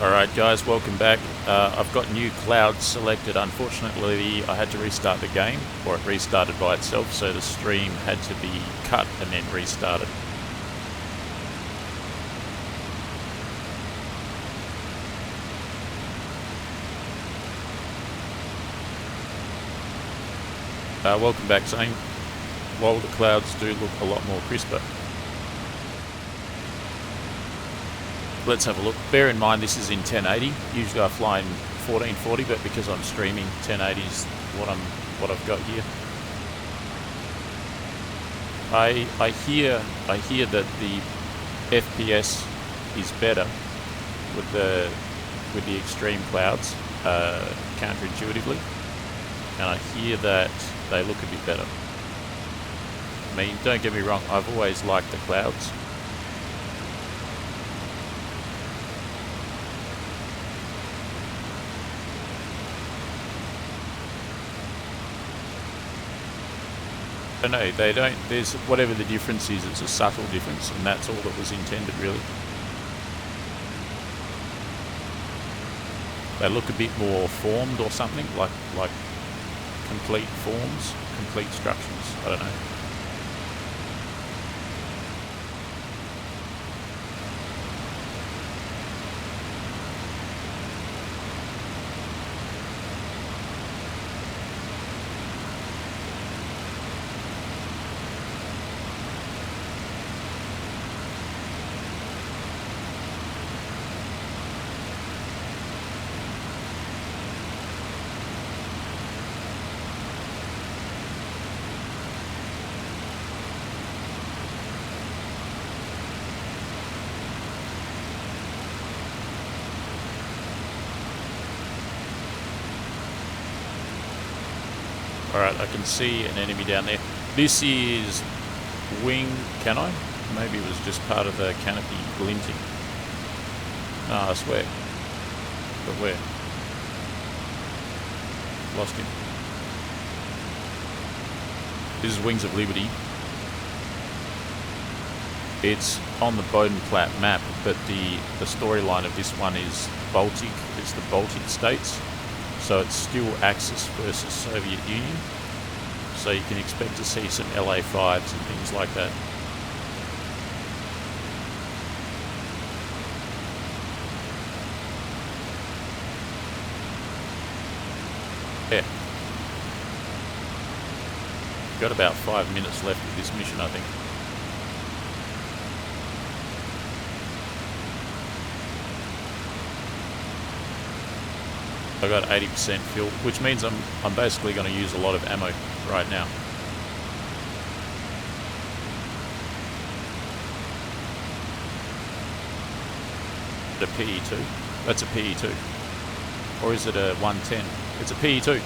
Alright guys, welcome back. I've got new clouds selected. Unfortunately, I had to restart the game, or it restarted by itself, so the stream had to be cut and then restarted. Welcome back, Zane. While the clouds do look a lot more crisper. Let's have a look. Bear in mind this is in 1080. Usually I fly in 1440, but because I'm streaming, 1080 is what I've got here. I hear that the FPS is better with the extreme clouds, counterintuitively, and I hear that they look a bit better. I mean, don't get me wrong, I've always liked the clouds. No, they don't. There's whatever the difference is, it's a subtle difference, and that's all that was intended, really. They look a bit more formed or something, like complete forms, complete structures. I don't know. Alright, I can see an enemy down there. This is wing, can I? Maybe it was just part of the canopy glinting. No, I swear. But where? Lost him. This is Wings of Liberty. It's on the Bodenplatte map, but the storyline of this one is Baltic. It's the Baltic states. So it's still Axis versus Soviet Union. So you can expect to see some LA-5s and things like that. Yeah. Got about 5 minutes left of this mission, I think. I got 80% fuel, which means I'm basically going to use a lot of ammo right now. A PE2? That's a PE2. Or is it a 110? It's a PE2.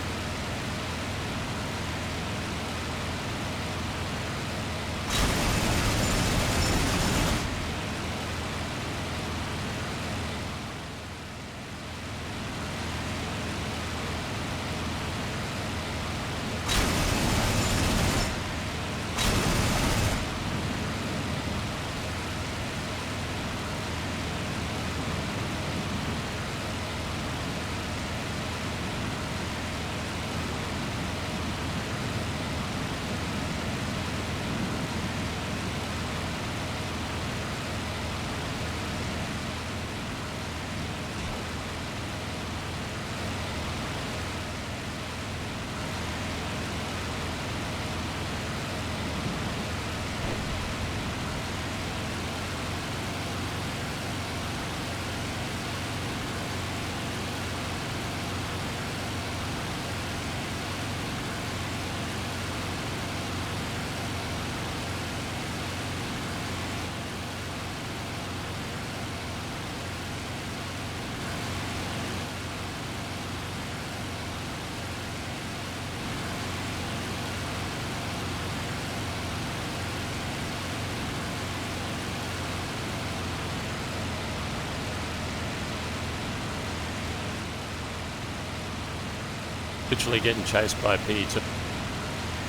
Literally getting chased by a PE2.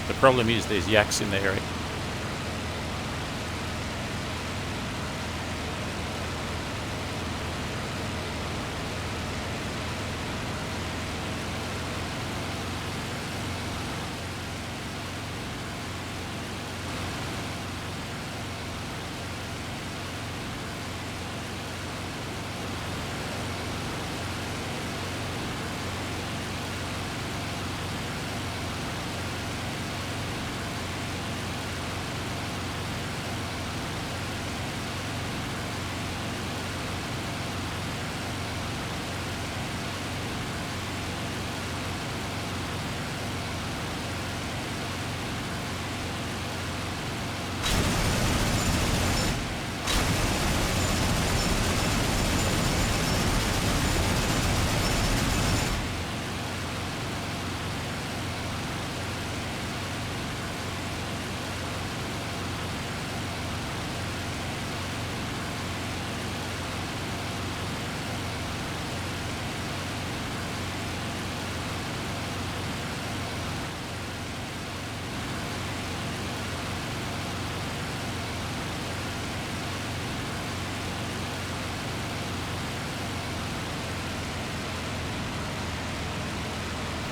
The problem is there's yaks in the area.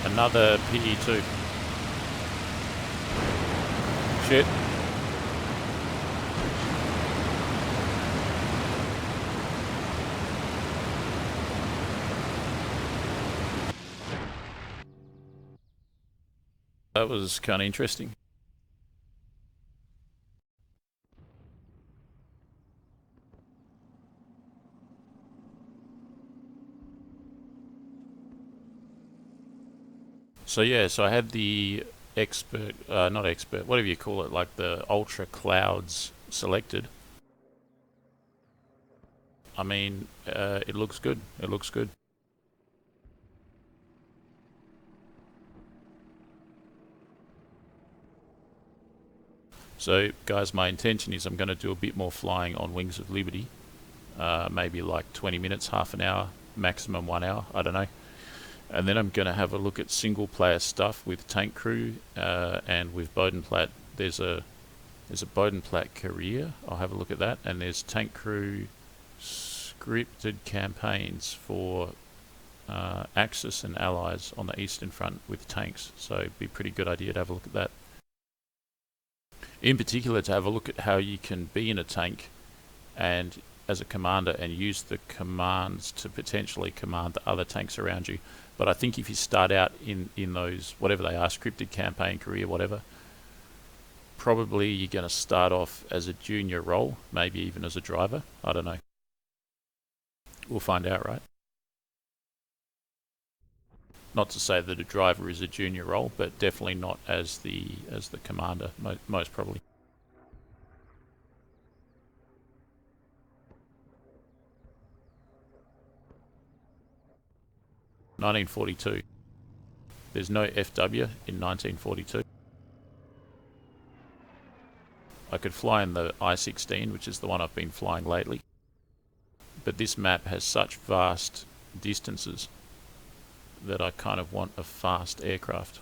Another PE2. Shit. That was kind of interesting. So yeah, so I had the expert, not expert, whatever you call it, like the ultra clouds selected. I mean, it looks good. It looks good. So guys, my intention is I'm going to do a bit more flying on Wings of Liberty. Maybe like 20 minutes, half an hour, maximum 1 hour, I don't know. And then I'm going to have a look at single player stuff with Tank Crew and with Bodenplatte. There's a Bodenplatte career. I'll have a look at that. And there's Tank Crew scripted campaigns for Axis and allies on the Eastern Front with tanks. So it'd be a pretty good idea to have a look at that. In particular, to have a look at how you can be in a tank and as a commander and use the commands to potentially command the other tanks around you. But I think if you start out in those, whatever they are, scripted campaign, career, whatever, probably you're going to start off as a junior role, maybe even as a driver. I don't know. We'll find out, right? Not to say that a driver is a junior role, but definitely not as the commander, most probably. (1942). There's no FW in 1942. I could fly in the I-16, which is the one I've been flying lately. But this map has such vast distances that I kind of want a fast aircraft.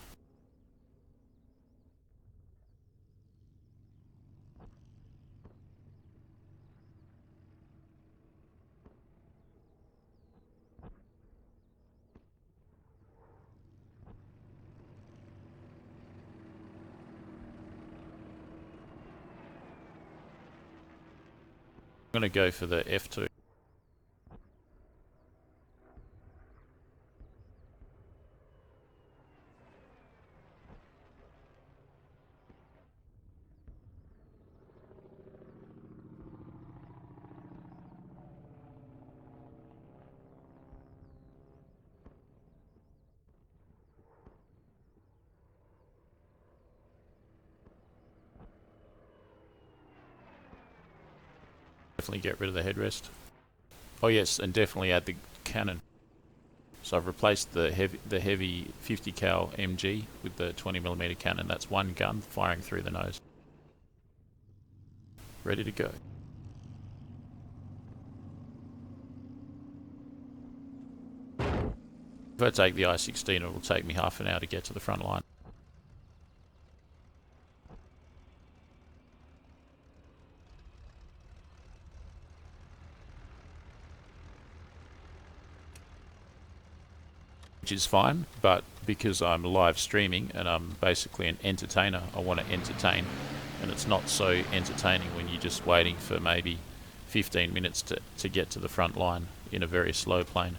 I'm going to go for the F2. Definitely get rid of the headrest. Oh yes, and definitely add the cannon. So I've replaced the heavy 50 cal MG with the 20mm cannon. That's one gun firing through the nose. Ready to go. If I take the I-16, it will take me half an hour to get to the front line. Which is fine, but because I'm live streaming and I'm basically an entertainer, I want to entertain, and it's not so entertaining when you're just waiting for maybe 15 minutes to get to the front line in a very slow plane.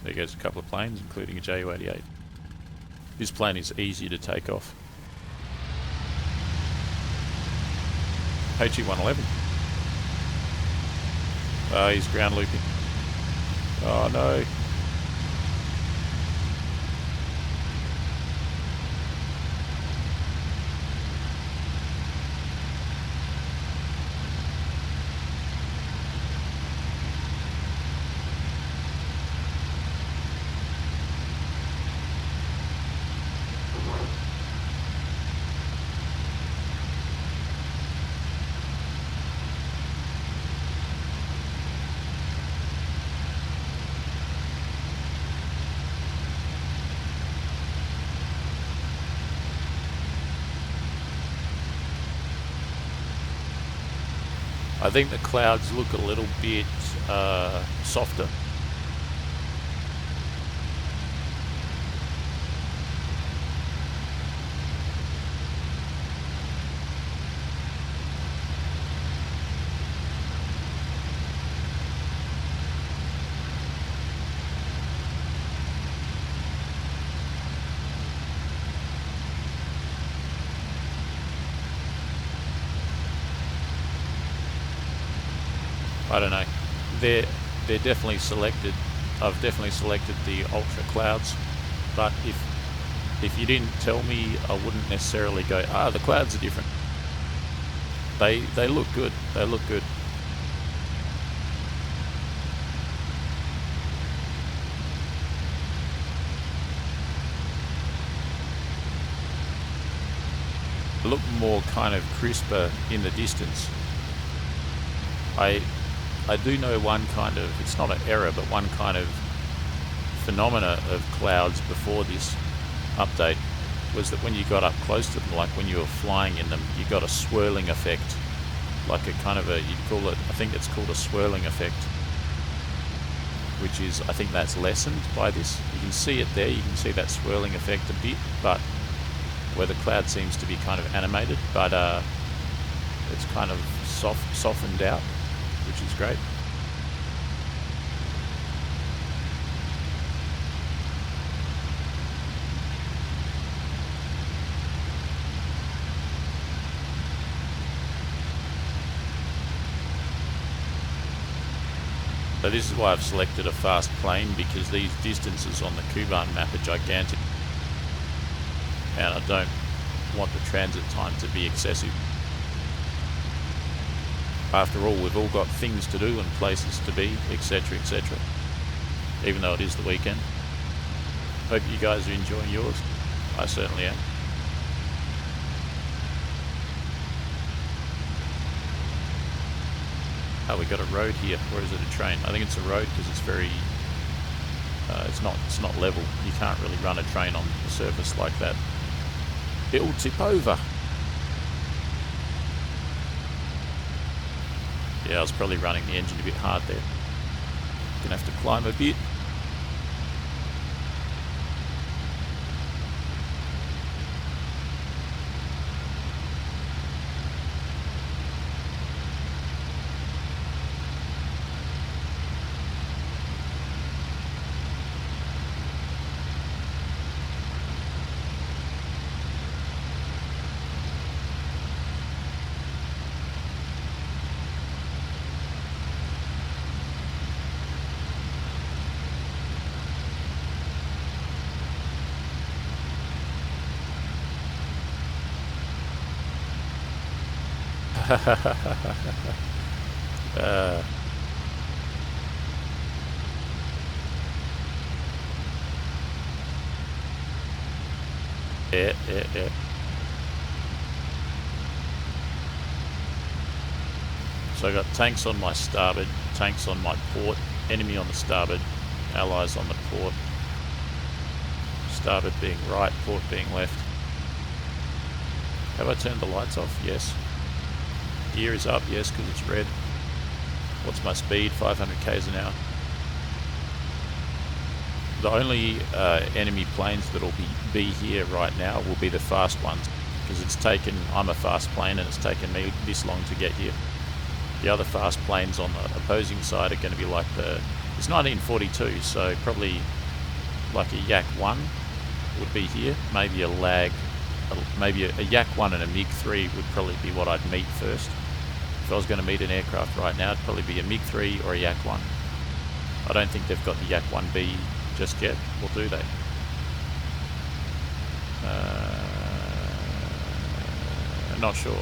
There goes a couple of planes, including a Ju-88. This plane is easy to take off. HE-111. Oh, he's ground looping. Oh no. I think the clouds look a little bit softer. I don't know. They're definitely selected. I've definitely selected the ultra clouds, but if you didn't tell me, I wouldn't necessarily go, the clouds are different. They look good. They look good. They look more kind of crisper in the distance. I do know one kind of, it's not an error, but one kind of phenomena of clouds before this update was that when you got up close to them, like when you were flying in them, you got a swirling effect, like a kind of a, you'd call it, I think it's called a swirling effect, which is, I think that's lessened by this. You can see it there, you can see that swirling effect a bit, but where the cloud seems to be kind of animated, but it's kind of softened out, which is great. So this is why I've selected a fast plane, because these distances on the Kuban map are gigantic, and I don't want the transit time to be excessive. After all, we've all got things to do and places to be, etc, etc, even though it is the weekend. Hope you guys are enjoying yours. I certainly am. Oh, we got a road here, or is it a train? I think it's a road because it's very, it's not level. You can't really run a train on the surface like that. It'll tip over. Yeah, I was probably running the engine a bit hard there. Gonna have to climb a bit. Yeah. So I got tanks on my starboard, tanks on my port, enemy on the starboard, allies on the port. Starboard being right, port being left. Have I turned the lights off? Yes. Gear is up, yes, because it's red. What's my speed? 500 k's an hour. The only enemy planes that'll be here right now will be the fast ones, because it's taken, I'm a fast plane and it's taken me this long to get here. The other fast planes on the opposing side are going to be like it's 1942, so probably like a Yak 1 would be here, maybe a Lag, maybe a Yak 1 and a MiG 3 would probably be what I'd meet first. If I was going to meet an aircraft right now, it'd probably be a MiG 3 or a Yak 1. I don't think they've got the Yak 1B just yet, or do they? Not sure.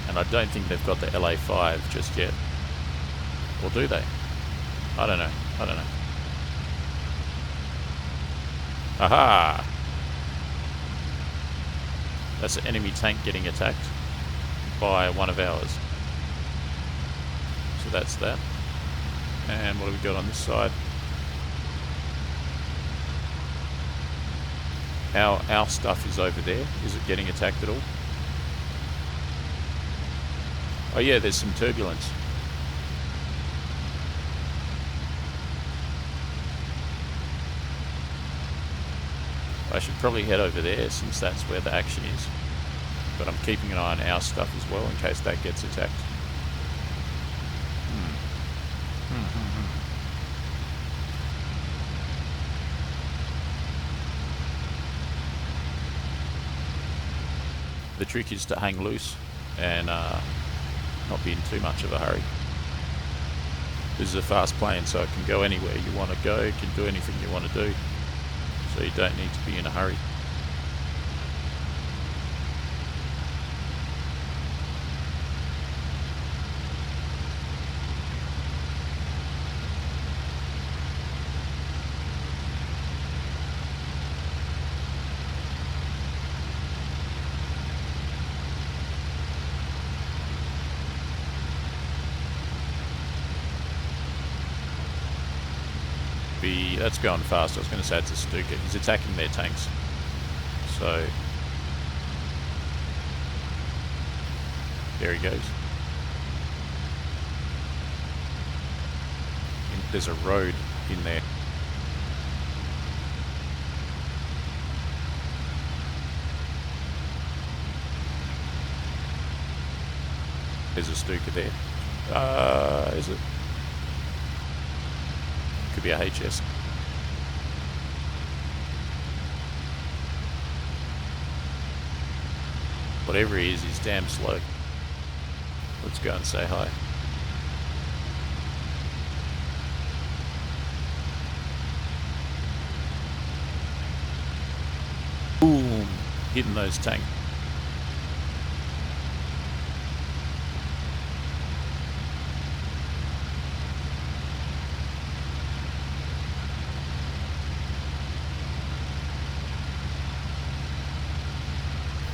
And I don't think they've got the LA5 just yet. Or do they? I don't know. Aha! That's an enemy tank getting attacked by one of ours. So that's that. And what have we got on this side? Our stuff is over there. Is it getting attacked at all? Oh yeah, there's some turbulence. I should probably head over there since that's where the action is. But I'm keeping an eye on our stuff as well in case that gets attacked. The trick is to hang loose and not be in too much of a hurry. This is a fast plane, so it can go anywhere you want to go, it can do anything you want to do, so you don't need to be in a hurry. That's going fast. I was going to say it's a Stuka. He's attacking their tanks. So there he goes. There's a road in there. There's a Stuka there. Is it? Could be a HS. Whatever he is, he's damn slow. Let's go and say hi. Boom! Hitting those tanks.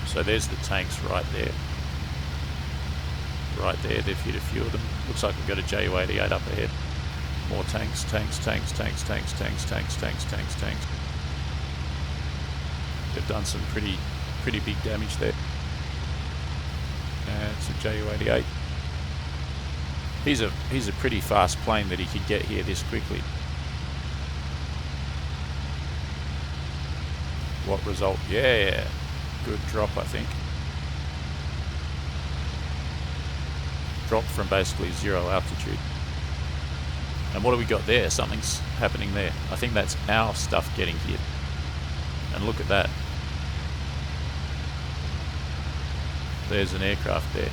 So there's the tanks right there. Right there, they've hit a few of them. Looks like we've got a Ju-88 up ahead. More tanks, tanks, tanks, tanks, tanks, tanks, tanks, tanks, tanks, tanks. They've done some pretty big damage there. It's a Ju-88. He's a pretty fast plane that he could get here this quickly. What result? Yeah. Good drop, I think. Drop from basically 0 altitude. And what do we got there? Something's happening there. I think that's our stuff getting hit. And look at that. There's an aircraft there.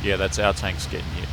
Yeah, that's our tanks getting hit.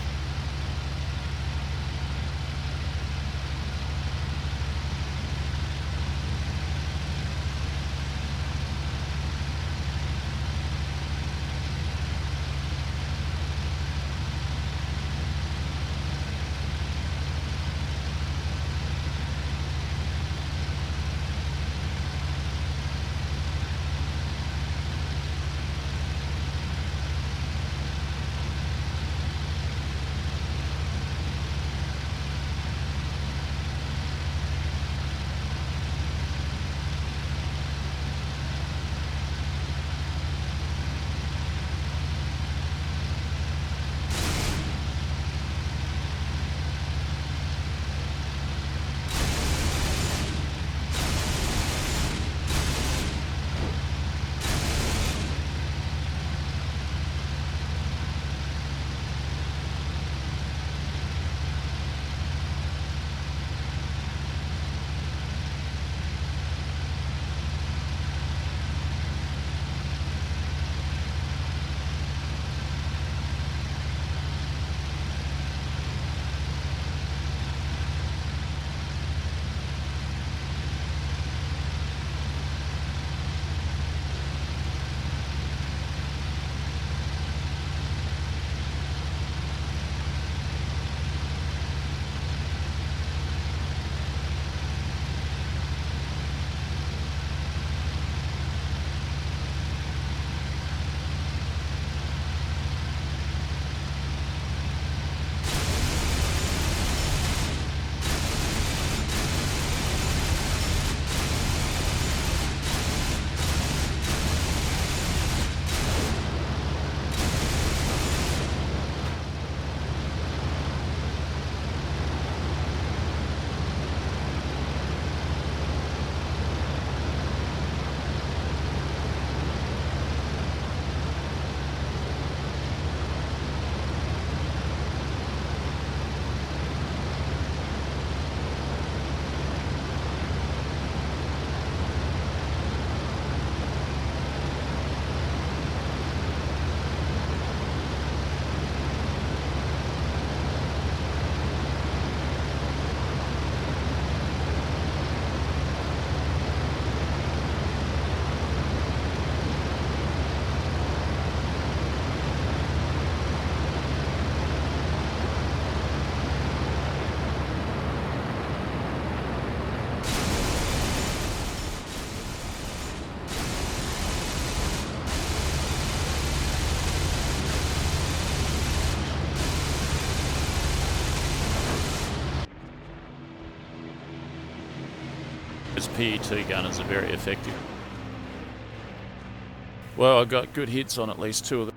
Those PE2 gunners are very effective. Well, I got good hits on at least 2 of them.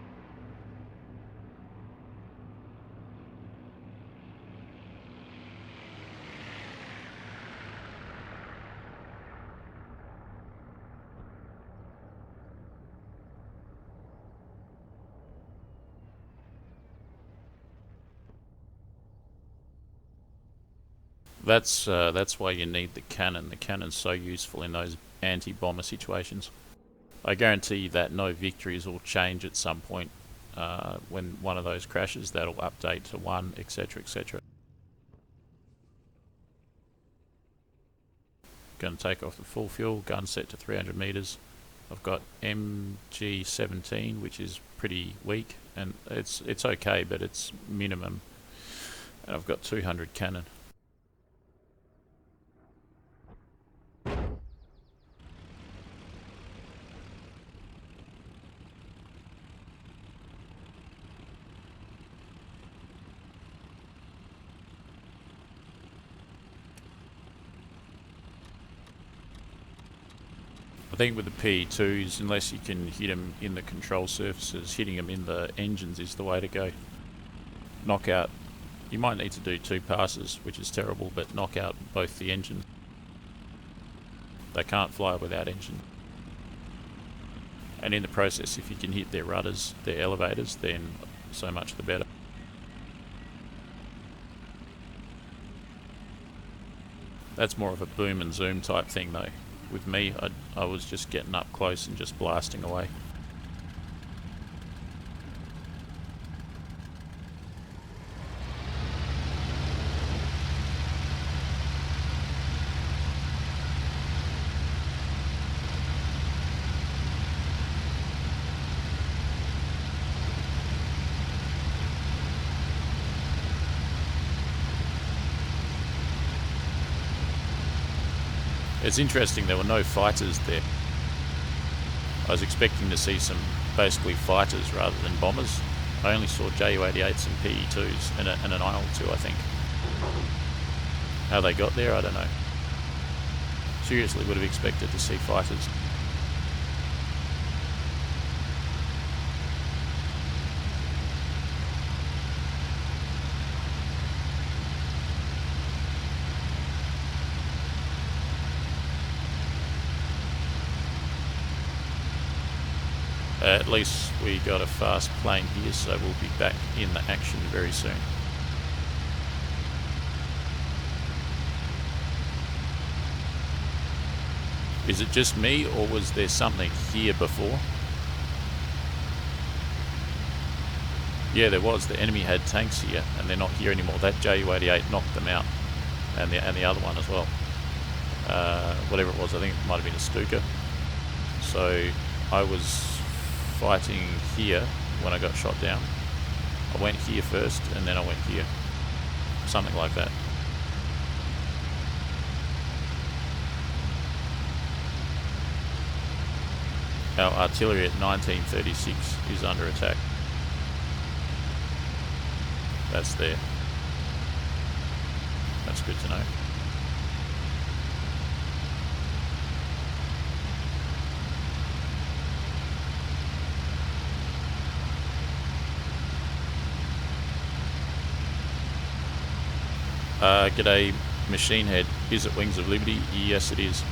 That's why you need the cannon. The cannon's so useful in those anti-bomber situations. I guarantee that no victories will change at some point when one of those crashes. That'll update to 1, etc, etc. Going to take off the full fuel, gun set to 300 meters. I've got MG17, which is pretty weak, and it's okay, but it's minimum. And I've got 200 cannon. I think with the PE2s, unless you can hit them in the control surfaces, hitting them in the engines is the way to go. Knockout. You might need to do 2 passes, which is terrible, but knock out both the engines. They can't fly without engine. And in the process, if you can hit their rudders, their elevators, then so much the better. That's more of a boom and zoom type thing though. With me, I was just getting up close and just blasting away. It's interesting, there were no fighters there. I was expecting to see some basically fighters rather than bombers. I only saw Ju-88s and PE2s and an IL-2, I think. How they got there, I don't know. Seriously, would have expected to see fighters. At least we got a fast plane here, so we'll be back in the action very soon. Is it just me, or was there something here before? Yeah, there was. The enemy had tanks here, and they're not here anymore. That Ju-88 knocked them out, and the other one as well. Whatever it was, I think it might have been a Stuka. So I was fighting here when I got shot down. I went here first and then I went here. Something like that. Our artillery at 1936 is under attack. That's there. That's good to know. G'day, Machine Head. Is it Wings of Liberty? Yes, it is.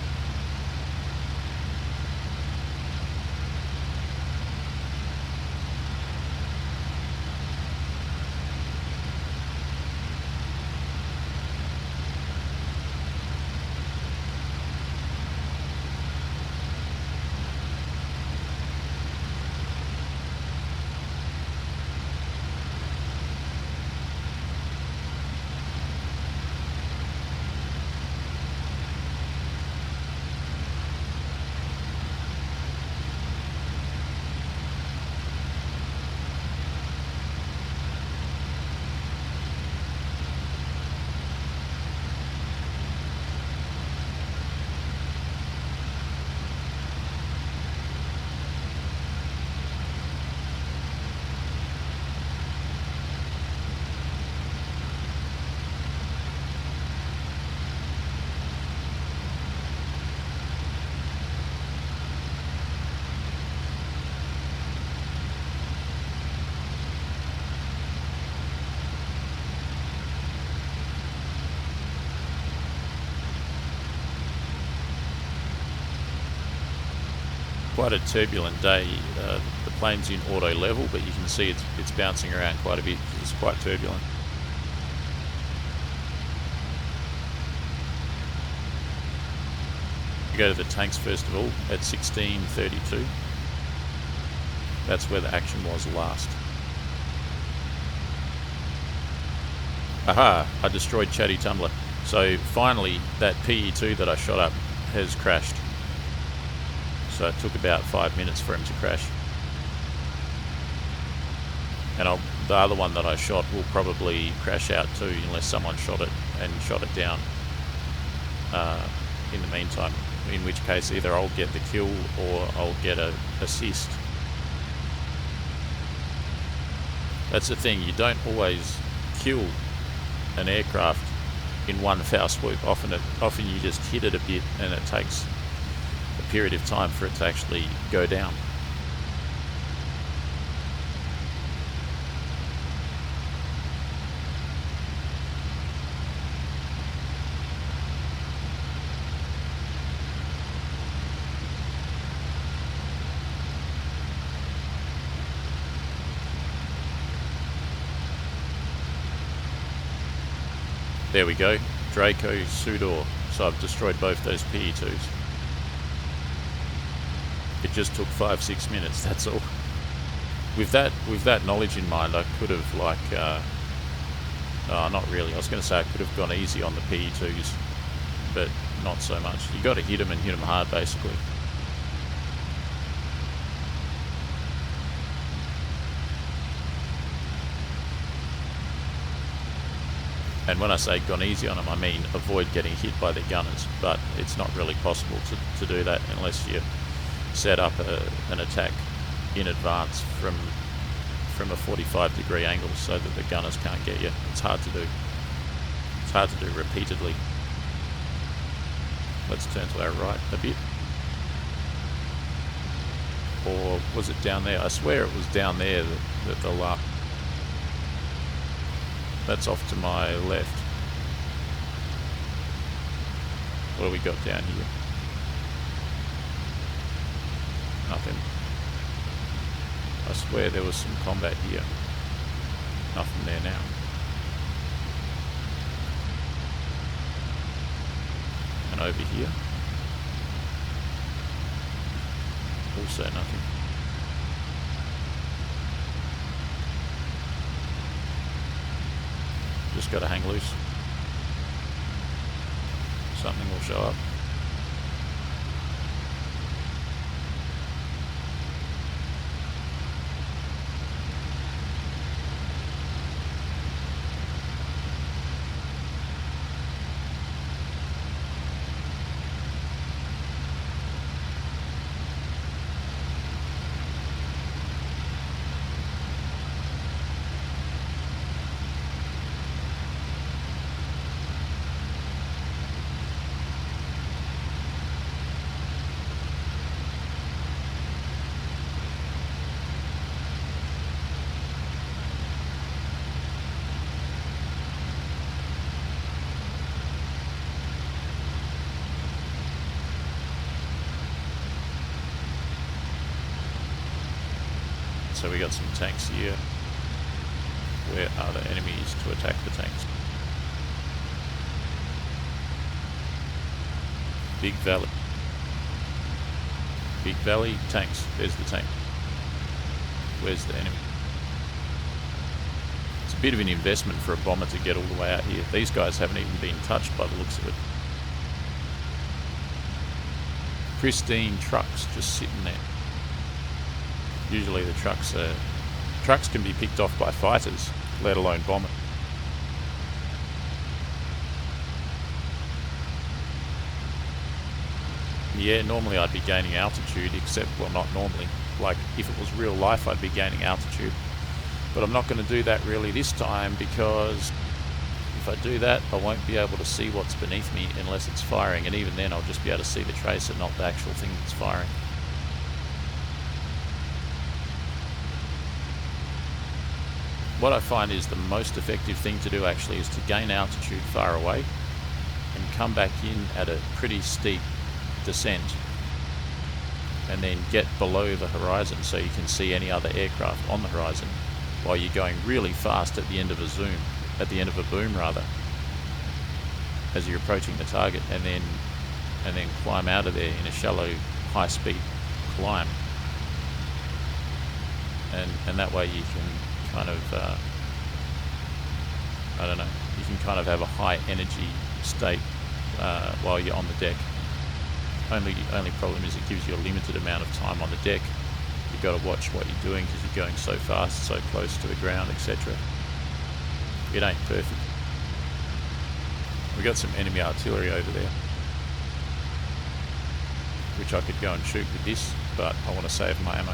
Quite a turbulent day. The plane's in auto level, but you can see it's bouncing around quite a bit because it's quite turbulent. We go to the tanks first of all at 16:32. That's where the action was last. Aha! I destroyed Chatty Tumbler. So finally, that PE2 that I shot up has crashed. So it took about 5 minutes for him to crash. And the other one that I shot will probably crash out too, unless someone shot it and shot it down in the meantime. In which case, either I'll get the kill or I'll get an assist. That's the thing, you don't always kill an aircraft in one foul swoop. Often you just hit it a bit and it takes a period of time for it to actually go down. There we go, Draco, Sudor. So I've destroyed both those PE2s. It just took 5-6 minutes, that's all. With that knowledge in mind, I could have not really. I was going to say I could have gone easy on the PE2s, but not so much. You got to hit them and hit them hard, basically. And when I say gone easy on them, I mean avoid getting hit by their gunners. But it's not really possible to do that unless you set up an attack in advance from a 45-degree angle so that the gunners can't get you. It's hard to do. It's hard to do repeatedly. Let's turn to our right a bit. Or was it down there? I swear it was down there that the last... That's off to my left. What do we got down here? Nothing. I swear there was some combat here. Nothing there now. And over here. Also nothing. Just got to hang loose. Something will show up. So we got some tanks here. Where are the enemies to attack the tanks? Big valley. Big valley, tanks. There's the tank. Where's the enemy? It's a bit of an investment for a bomber to get all the way out here. These guys haven't even been touched by the looks of it. Pristine trucks just sitting there. Usually the trucks can be picked off by fighters, let alone bombers. Yeah, normally I'd be gaining altitude, except, well, not normally. Like, if it was real life, I'd be gaining altitude. But I'm not going to do that really this time, because if I do that, I won't be able to see what's beneath me unless it's firing, and even then I'll just be able to see the tracer, not the actual thing that's firing. What I find is the most effective thing to do actually is to gain altitude far away and come back in at a pretty steep descent and then get below the horizon so you can see any other aircraft on the horizon while you're going really fast at the end of a zoom, at the end of a boom rather, as you're approaching the target, and then climb out of there in a shallow, high-speed climb. And that way you can kind of, I don't know, you can kind of have a high energy state while you're on the deck. Only problem is it gives you a limited amount of time on the deck. You've got to watch what you're doing because you're going so fast, so close to the ground, etc. It ain't perfect. We got some enemy artillery over there, which I could go and shoot with this, but I want to save my ammo.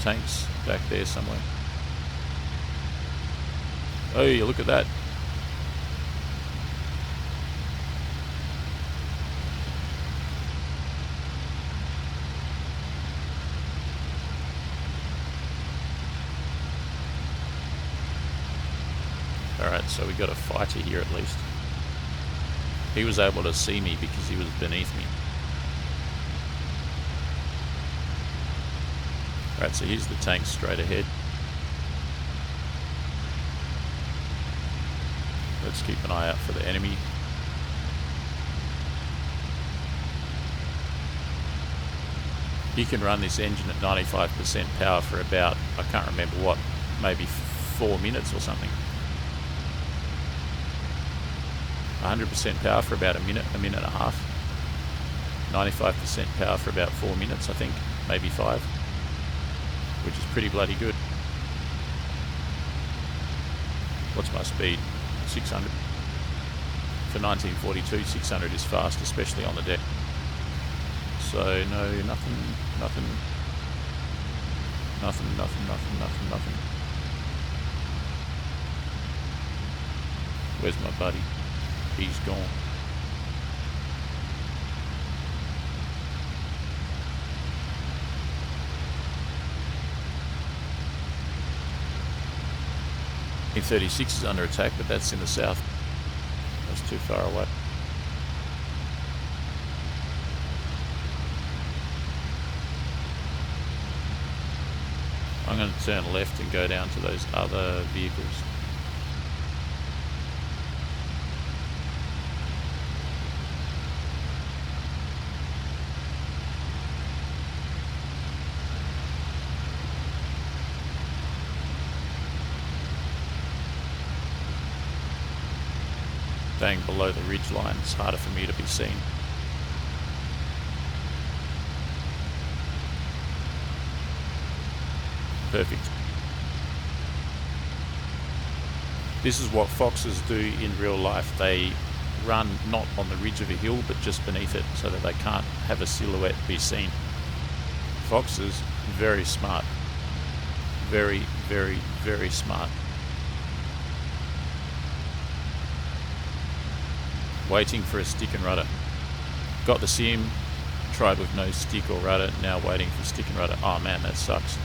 Tanks back there somewhere. Oh, you look at that. Alright, so we got a fighter here at least. He was able to see me because he was beneath me. Alright, so here's the tank straight ahead. Let's keep an eye out for the enemy. You can run this engine at 95% power for about, I can't remember what, maybe 4 minutes or something. 100% power for about a minute and a half. 95% power for about 4 minutes, I think, maybe 5, which is pretty bloody good. What's my speed? 600. For 1942, 600 is fast, especially on the deck. So no, nothing. Where's my buddy? He's gone. E-36 is under attack, but that's in the south. That's too far away. I'm going to turn left and go down to those other vehicles. Staying below the ridge line, it's harder for me to be seen. Perfect. This is what foxes do in real life. They run not on the ridge of a hill, but just beneath it so that they can't have a silhouette be seen. Foxes, very smart. Very, very, very smart. Waiting for a stick and rudder. Got the sim, tried with no stick or rudder, now waiting for stick and rudder. Oh man, that sucks.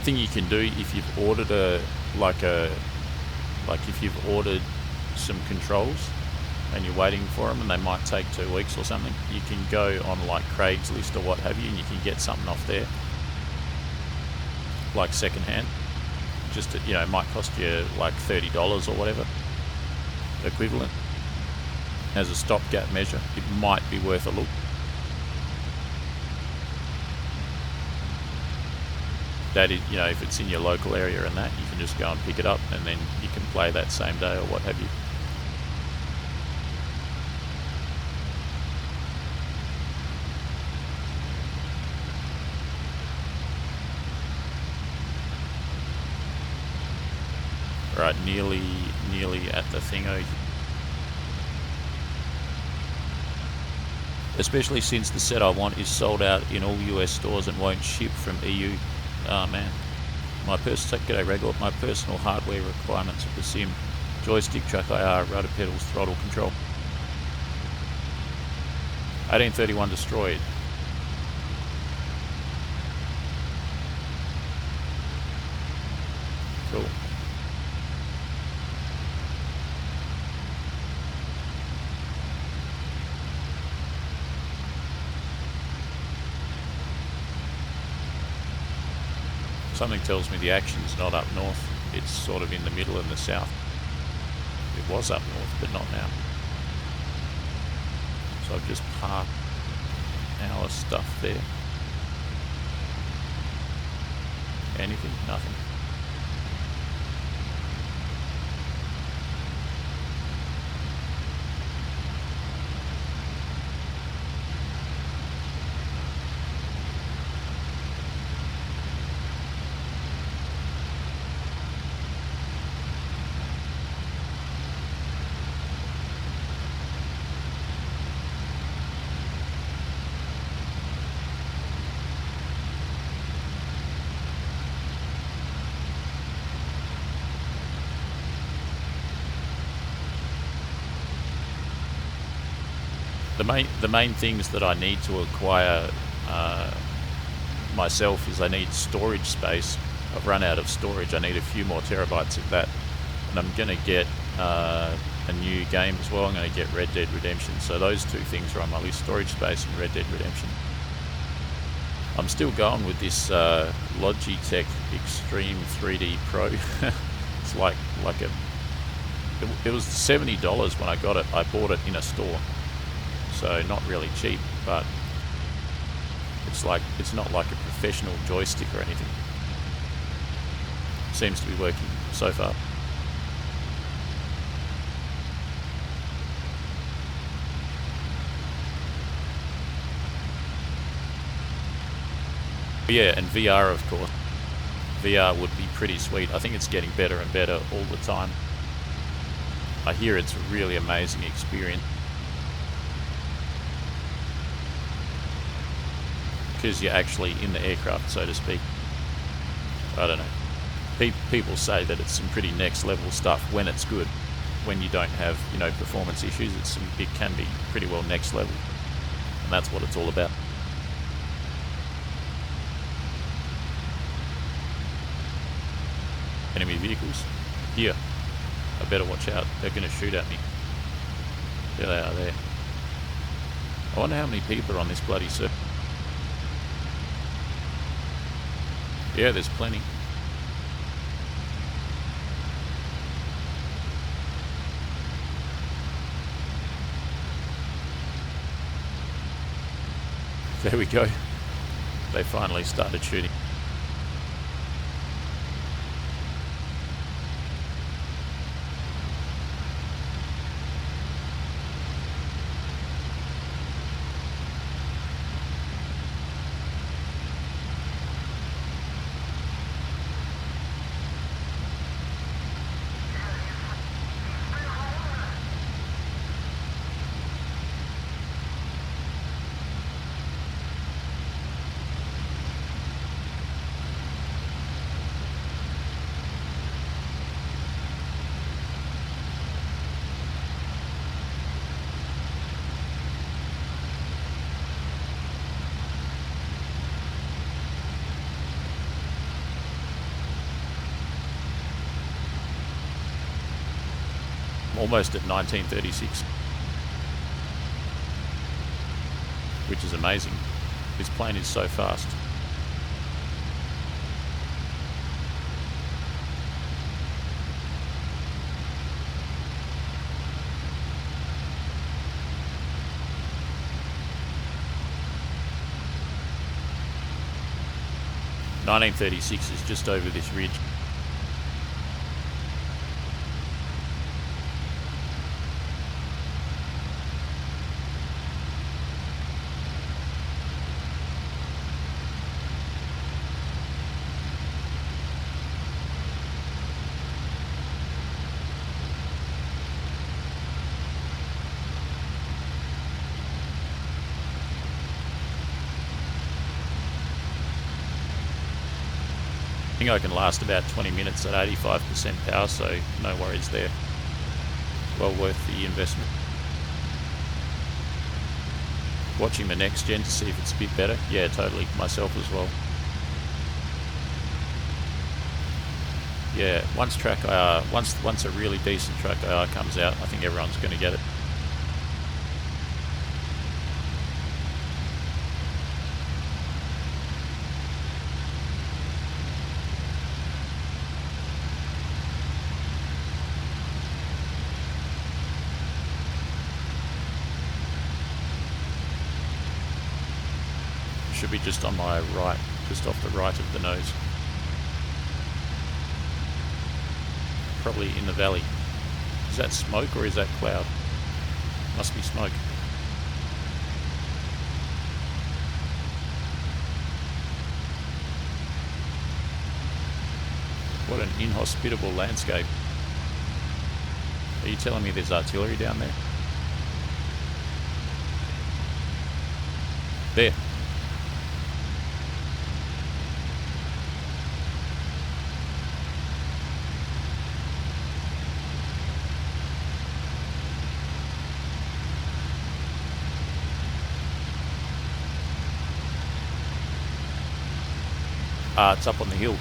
Thing you can do if you've ordered if you've ordered some controls and you're waiting for them and they might take 2 weeks or something, you can go on like Craigslist or what have you and you can get something off there like second hand. Just to, it might cost you like $30 or whatever equivalent. As a stopgap measure, it might be worth a look. That is, if it's in your local area and that, you can just go and pick it up and then you can play that same day or what have you. Alright, nearly at the thingo. Especially since the set I want is sold out in all US stores and won't ship from EU. Oh man. G'day Regor, my personal hardware requirements of the sim: joystick, track IR, rudder pedals, throttle control. 1831 destroyed. Cool. Something tells me the action's not up north. It's sort of in the middle and the south. It was up north, but not now. So I've just parked our stuff there. Anything? Nothing. The main things that I need to acquire myself is I need storage space. I've run out of storage. I need a few more terabytes of that, and I'm going to get a new game as well. I'm going to get Red Dead Redemption. So those two things are on my list: storage space and Red Dead Redemption. I'm still going with this Logitech Extreme 3D Pro. It's like it was $70 when I got it. I bought it in a store. So not really cheap, but it's not like a professional joystick or anything. Seems to be working so far. Yeah, and VR, of course. VR would be pretty sweet. I think it's getting better and better all the time. I hear it's a really amazing experience. Because you're actually in the aircraft, so to speak. I don't know. People say that it's some pretty next level stuff when it's good. When you don't have, performance issues, it can be pretty well next level. And that's what it's all about. Enemy vehicles. Here. I better watch out. They're going to shoot at me. There they are there. I wonder how many people are on this bloody server. Yeah, there's plenty. There we go. They finally started shooting. Almost at 1936, which is amazing. This plane is so fast. (1936) is just over this ridge. think I can last about 20 minutes at 85% power, so no worries there. Well worth the investment. Watching the next gen to see if it's a bit better. Yeah, totally. Myself as well. Yeah, once track IR, once a really decent track IR comes out, I think everyone's going to get it. Should be just on my right, just off the right of the nose. Probably in the valley. Is that smoke or is that cloud? Must be smoke. What an inhospitable landscape. Are you telling me there's artillery down there? There. It's up on the hill.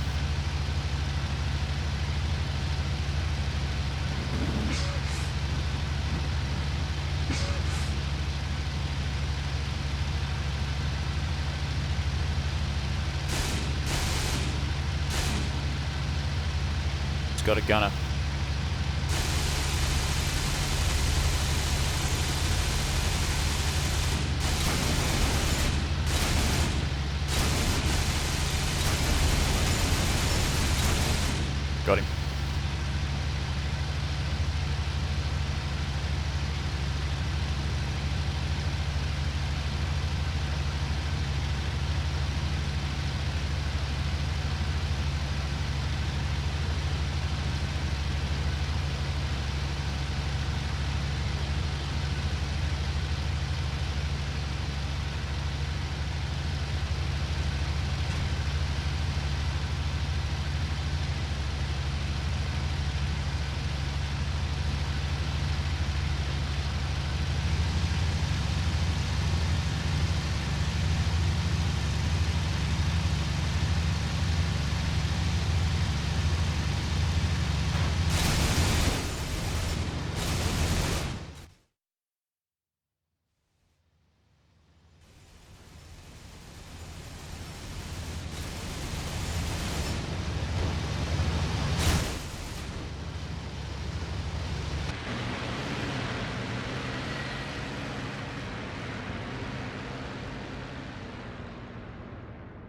It's got a gunner. Got him.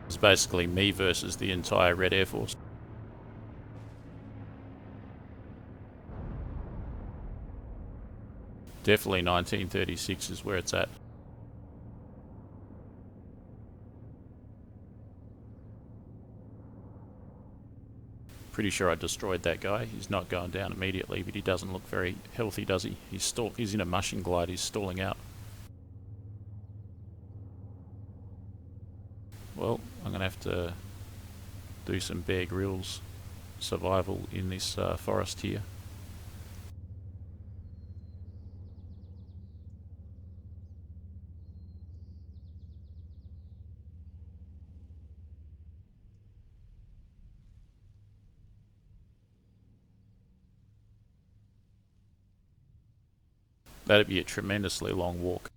It's basically me versus the entire Red Air Force. Definitely 1936 is where it's at. Pretty sure I destroyed that guy. He's not going down immediately, but he doesn't look very healthy, does he? He's in a mushing glide. He's stalling out. Well, I'm going to have to do some Bear Grylls survival in this forest here. That'd be a tremendously long walk.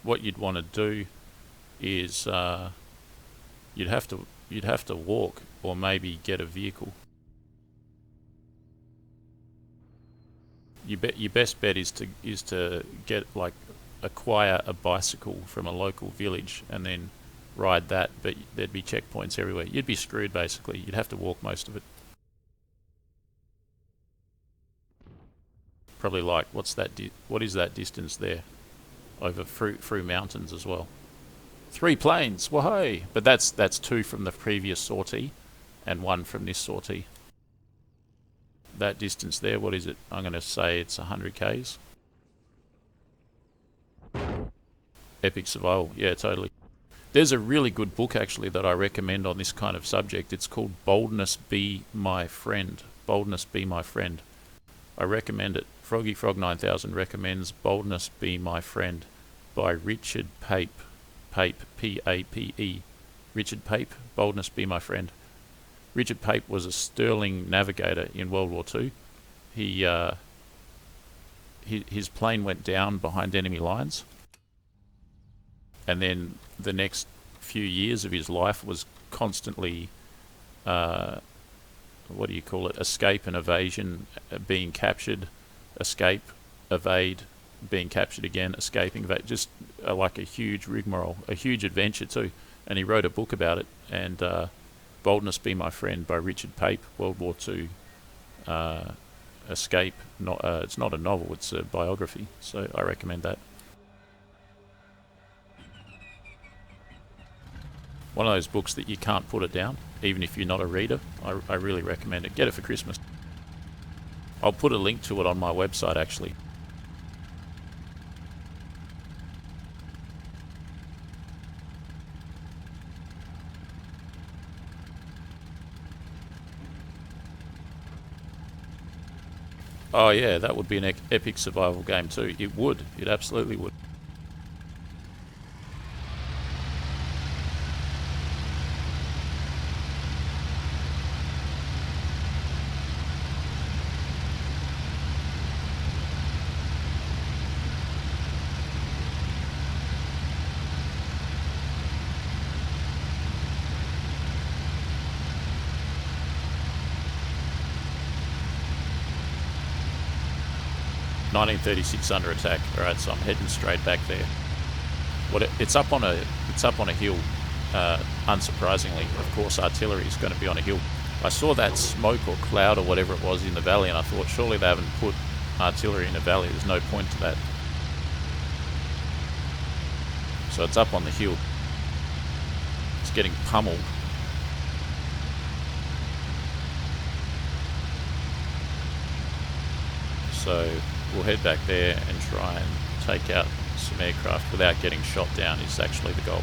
What you'd want to do is you'd have to walk or maybe get a vehicle. Your best bet is to get acquire a bicycle from a local village and then ride that, but there'd be checkpoints everywhere. You'd be screwed basically. You'd have to walk most of it. Probably what is that distance there? Over through mountains as well. 3 planes, whoa! But that's 2 from the previous sortie and 1 from this sortie. That distance there, what is it? I'm going to say it's 100 k's. Epic survival, yeah, totally. There's a really good book actually that I recommend on this kind of subject. It's called Boldness Be My Friend. Boldness Be My Friend. I recommend it. Froggy Frog 9000 recommends Boldness Be My Friend by Richard Pape. Pape, P-A-P-E. Richard Pape, Boldness Be My Friend. Richard Pape was a sterling navigator in World War II. His plane went down behind enemy lines, and then the next few years of his life was constantly, escape and evasion, being captured, escape, evade, being captured again, escaping, evade, just like a huge rigmarole, a huge adventure too. And he wrote a book about it, and Boldness Be My Friend by Richard Pape, World War II, escape. It's not a novel, it's a biography, so I recommend that. One of those books that you can't put it down, even if you're not a reader. I really recommend it. Get it for Christmas. I'll put a link to it on my website actually. Oh yeah, that would be an epic survival game too. It would. It absolutely would. .1936 under attack. All right, so I'm heading straight back there. It's up on a hill. Unsurprisingly, of course, artillery is going to be on a hill. I saw that smoke or cloud or whatever it was in the valley, and I thought surely they haven't put artillery in the valley. There's no point to that. So it's up on the hill. It's getting pummeled. So we'll head back there and try and take out some aircraft without getting shot down is actually the goal.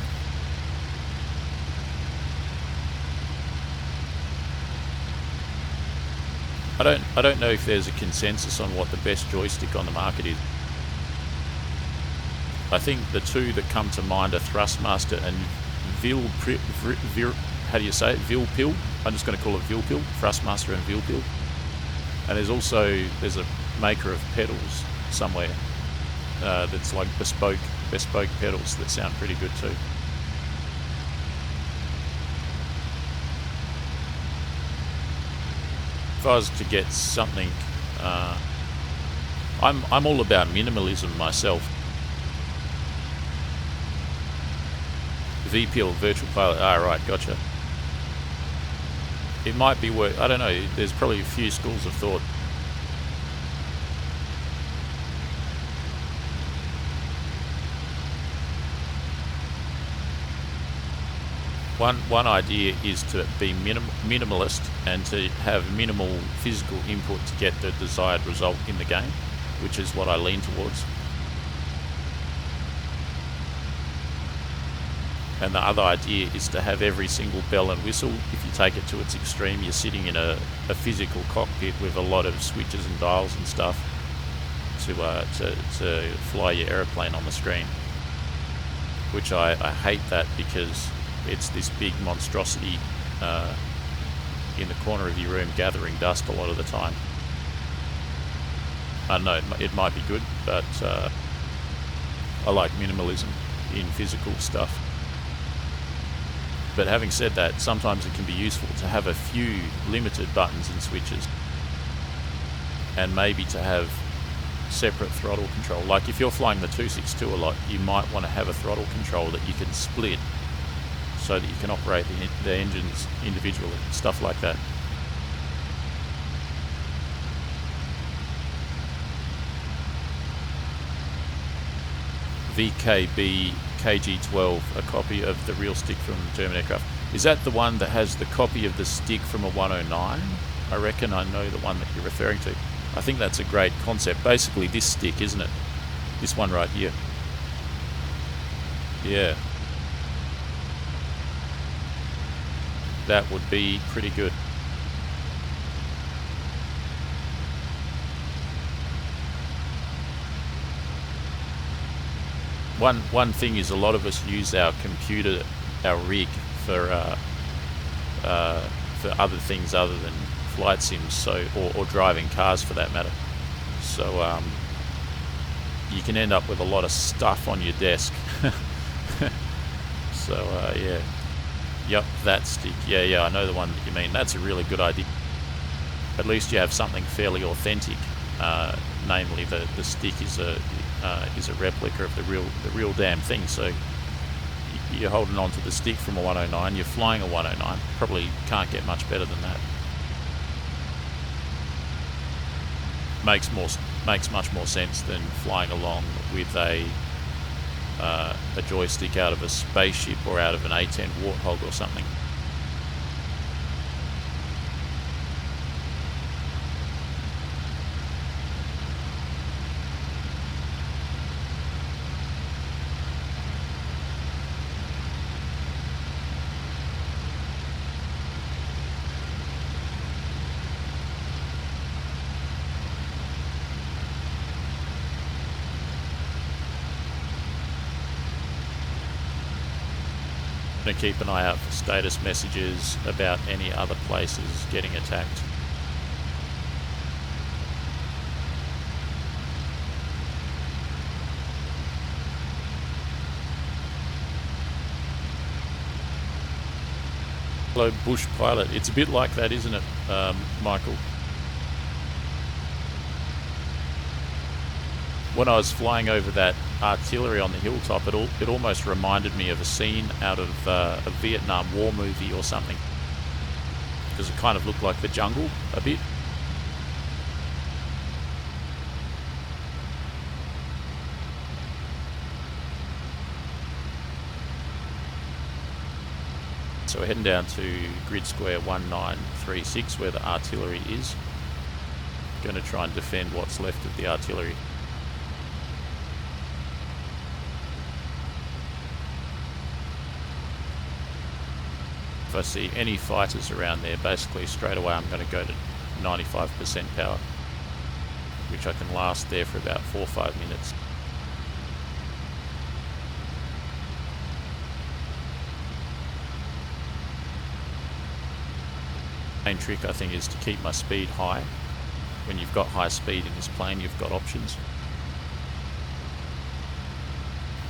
I don't know if there's a consensus on what the best joystick on the market is. I think the two that come to mind are Thrustmaster and how do you say it? Vilpil. I'm just going to call it Vilpil. Thrustmaster and Vilpil. And there's a maker of pedals somewhere that's like bespoke pedals that sound pretty good too. If I was to get something, I'm all about minimalism myself. VPL, Virtual Pilot. Right, gotcha. It might be worth. I don't know. There's probably a few schools of thought. One idea is to be minimalist and to have minimal physical input to get the desired result in the game, which is what I lean towards. And the other idea is to have every single bell and whistle. If you take it to its extreme, you're sitting in a physical cockpit with a lot of switches and dials and stuff to fly your aeroplane on the screen. Which I hate that because it's this big monstrosity in the corner of your room gathering dust a lot of the time. I don't know, it might be good, but I like minimalism in physical stuff. But having said that, sometimes it can be useful to have a few limited buttons and switches, and maybe to have separate throttle control. Like if you're flying the 262 a lot, you might want to have a throttle control that you can split so that you can operate the engines individually, stuff like that. VKB KG12, a copy of the real stick from German aircraft. Is that the one that has the copy of the stick from a 109? I reckon I know the one that you're referring to. I think that's a great concept. Basically this stick, isn't it? This one right here. Yeah. that would be pretty good. One thing is, a lot of us use our computer, our rig, for other things other than flight sims, so or driving cars for that matter. So you can end up with a lot of stuff on your desk. So yeah, yep, that stick. Yeah, I know the one that you mean. That's a really good idea. At least you have something fairly authentic. Namely, the stick is a replica of the real damn thing. So you're holding on to the stick from a 109. You're flying a 109. Probably can't get much better than that. Makes much more sense than flying along with a joystick out of a spaceship or out of an A-10 Warthog or something. To keep an eye out for status messages about any other places getting attacked. Hello, Bush Pilot. It's a bit like that, isn't it, Michael? When I was flying over that artillery on the hilltop, it almost reminded me of a scene out of a Vietnam War movie or something, because it kind of looked like the jungle a bit. So we're heading down to grid square 1936 where the artillery is. Going to try and defend what's left of the artillery. If I see any fighters around there, basically straight away I'm going to go to 95% power, which I can last there for about 4 or 5 minutes. Main trick, I think, is to keep my speed high. When you've got high speed in this plane, you've got options.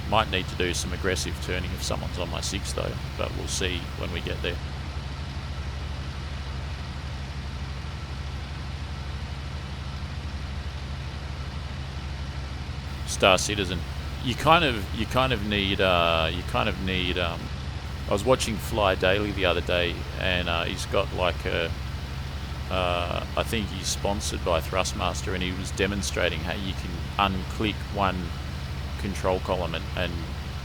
Might need to do some aggressive turning if someone's on my 6 though, but we'll see when we get there. Star Citizen. You kind of need. I was watching Fly Daily the other day, and he's got like a. I think he's sponsored by Thrustmaster, and he was demonstrating how you can unclick one control column and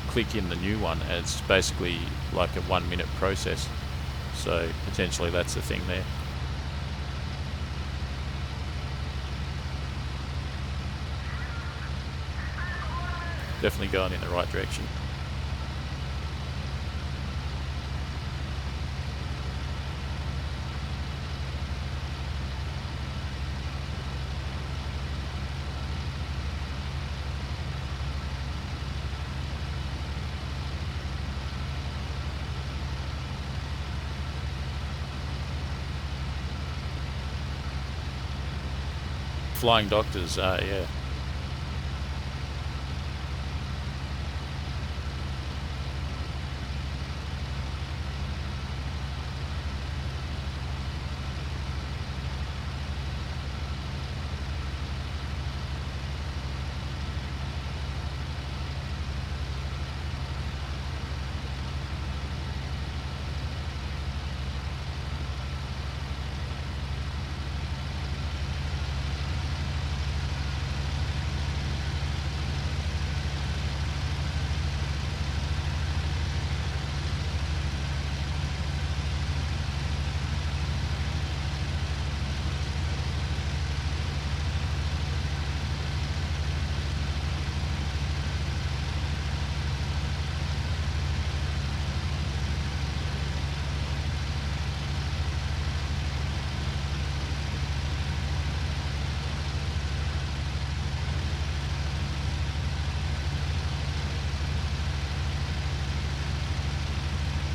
click in the new one, and it's basically like a 1 minute process. So potentially that's the thing there. Definitely going in the right direction. Flying Doctors, yeah.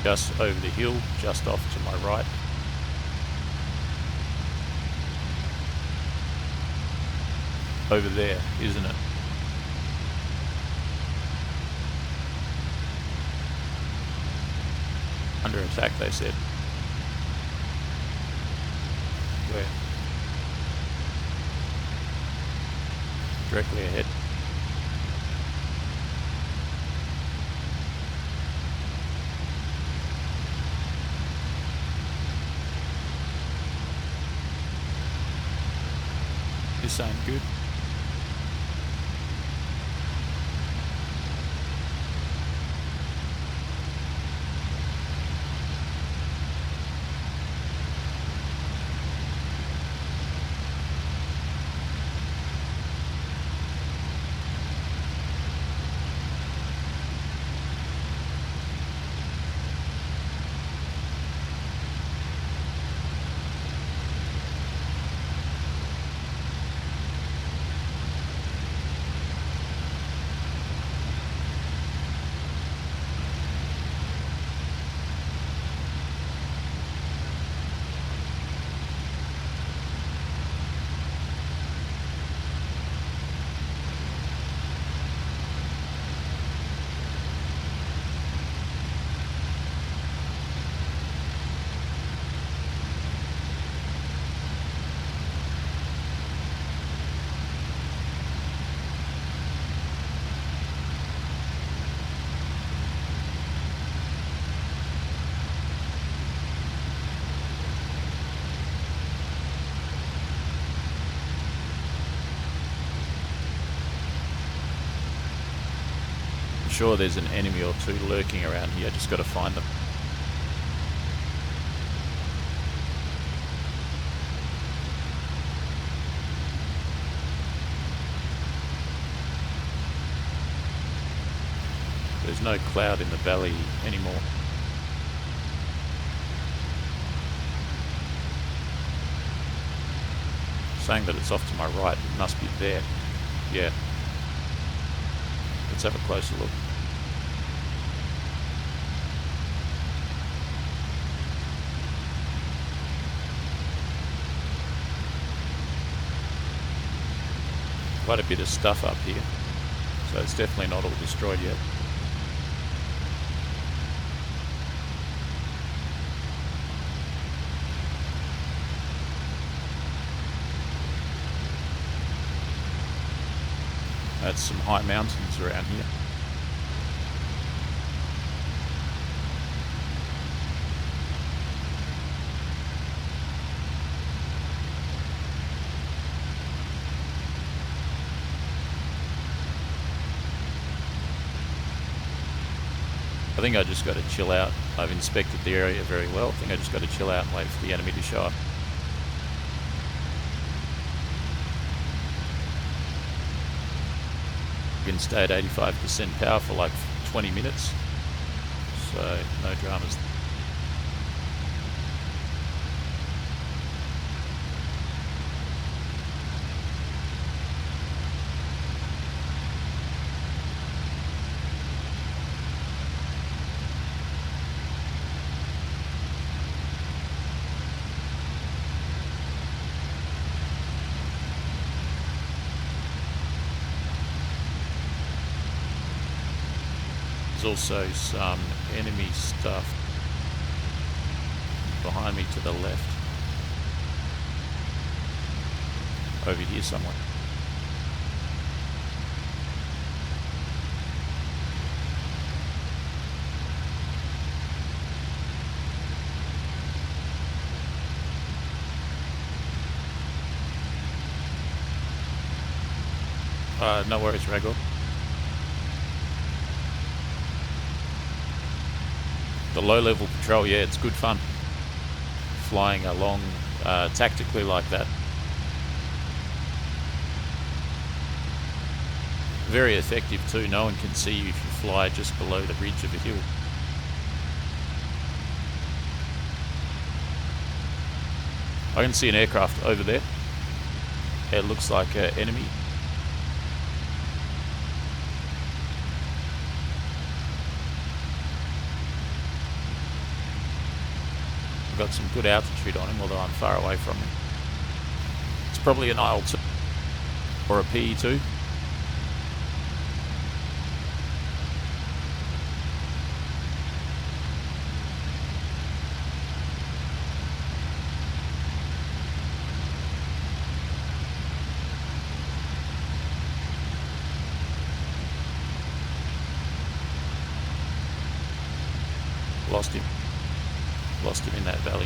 just over the hill, just off to my right. Over there, isn't it? Under attack, they said. Where? Directly ahead. This ain't good. Sure there's an enemy or two lurking around here, just got to find them. There's no cloud in the valley anymore. Saying that it's off to my right, it must be there. Yeah. Let's have a closer look. Quite a bit of stuff up here, so it's definitely not all destroyed yet. That's some high mountains around here. I think I just got to chill out. I've inspected the area very well. I think I just got to chill out and wait for the enemy to show up. You can stay at 85% power for like 20 minutes, so no dramas. There's also some enemy stuff behind me to the left. Over here somewhere. No worries, Ragor. The low-level patrol, yeah, it's good fun. Flying along tactically like that. Very effective too. No one can see you if you fly just below the ridge of a hill. I can see an aircraft over there. It looks like an enemy. got some good altitude on him, although I'm far away from him. It's probably an IL-2 or a PE2. Lost him in that valley.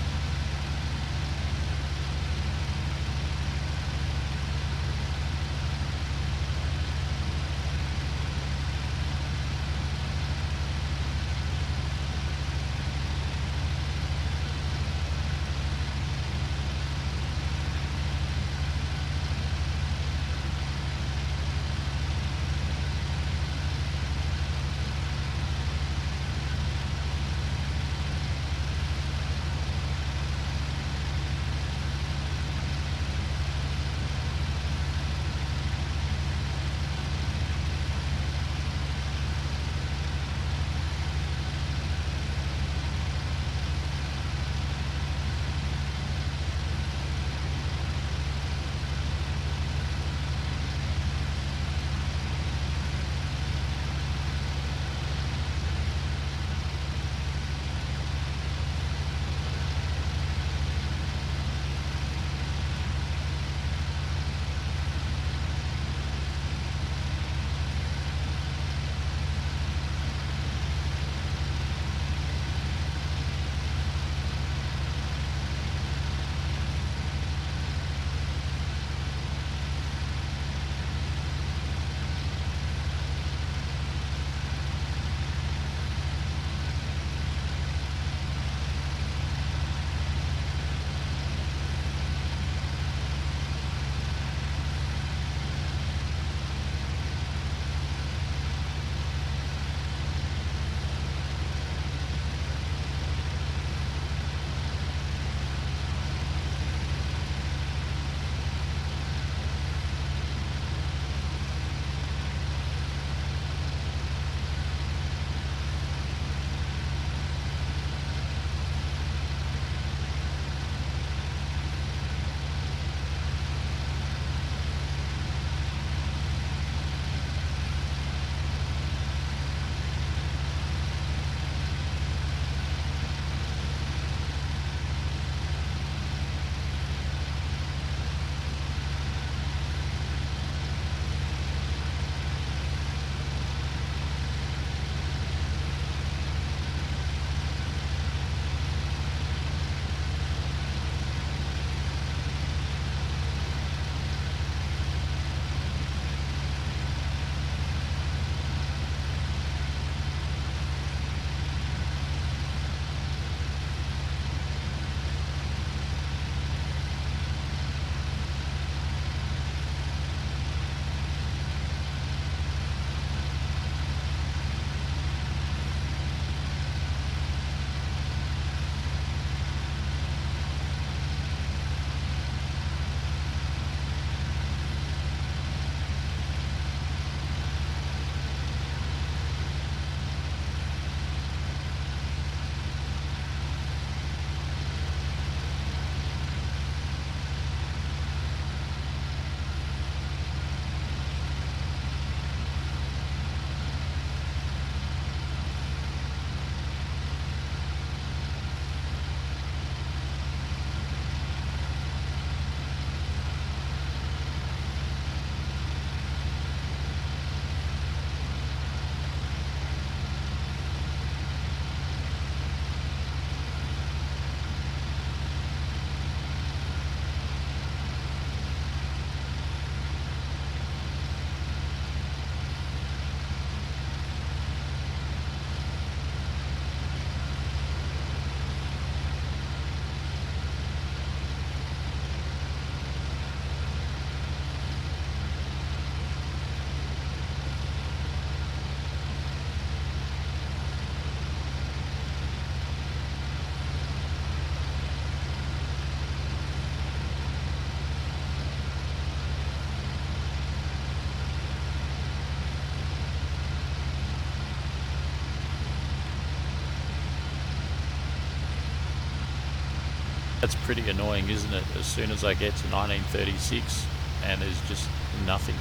That's pretty annoying, isn't it? As soon as I get to 1936 and there's just nothing.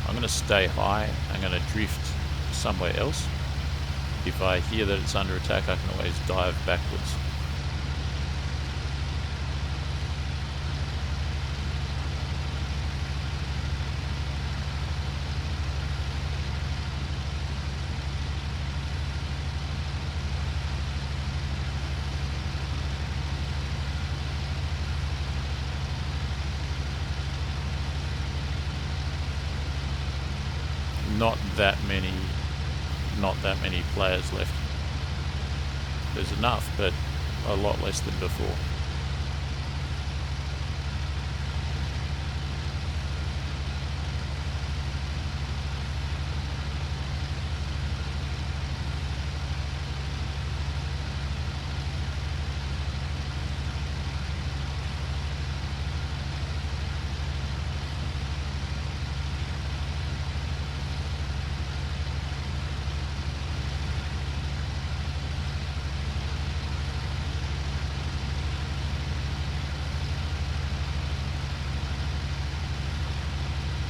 I'm going to stay high. I'm going to drift somewhere else. If I hear that it's under attack, I can always dive backwards. Not that many players left. There's enough, but a lot less than before.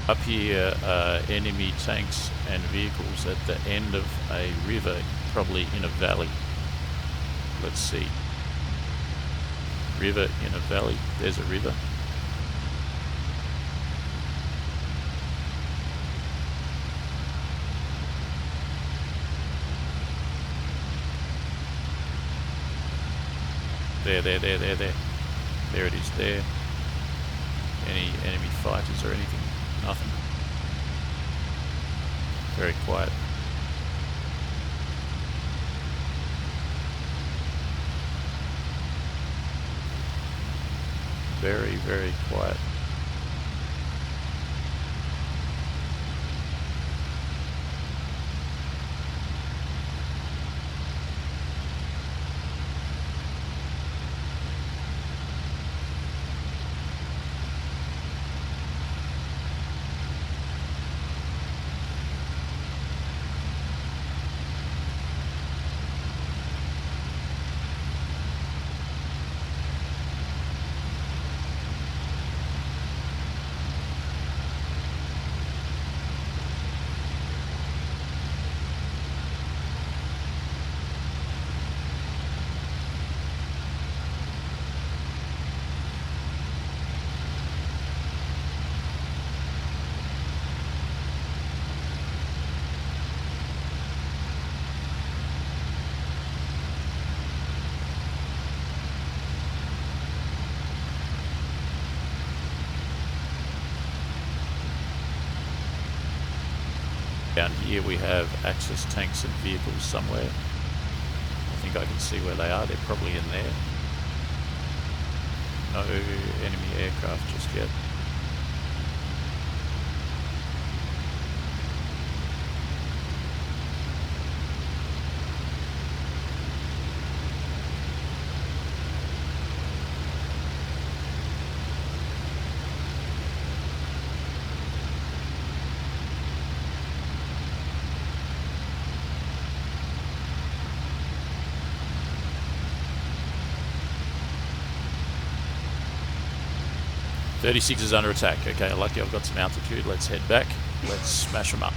Up here are enemy tanks and vehicles at the end of a river, probably in a valley. Let's see. River in a valley. There's a river. There. There it is there. Any enemy fighters or anything? Nothing. Very quiet. Very, very quiet. Down here we have Axis tanks and vehicles somewhere. I think I can see where they are. They're probably in there. No enemy aircraft just yet. .36 is under attack. Okay, lucky I've got some altitude. Let's head back. Let's smash them up.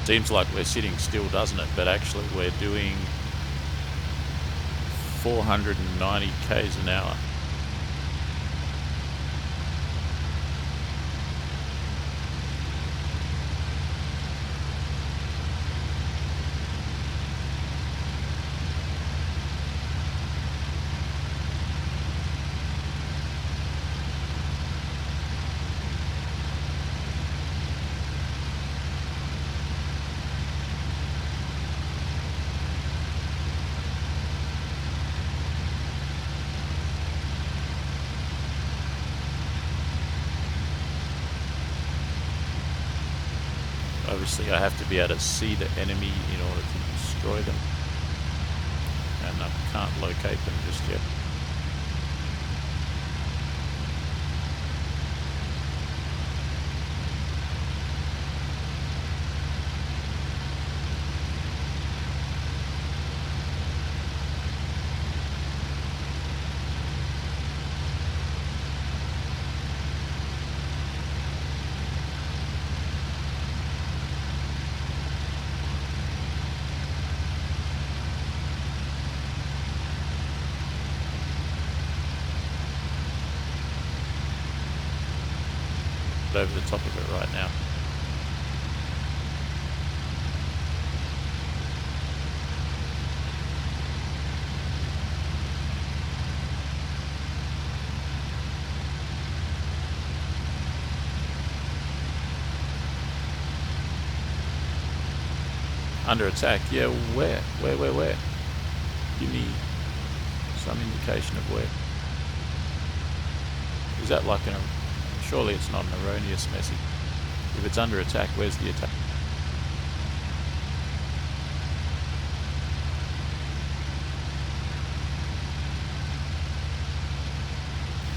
Seems like we're sitting still, doesn't it? But actually we're doing 490 k's an hour. Obviously I have to be able to see the enemy in order to destroy them, and I can't locate them just yet. Over the top of it right now. Under attack? Yeah, where? Where? Give me some indication of where. Is that like surely it's not an erroneous message. If it's under attack, where's the attack?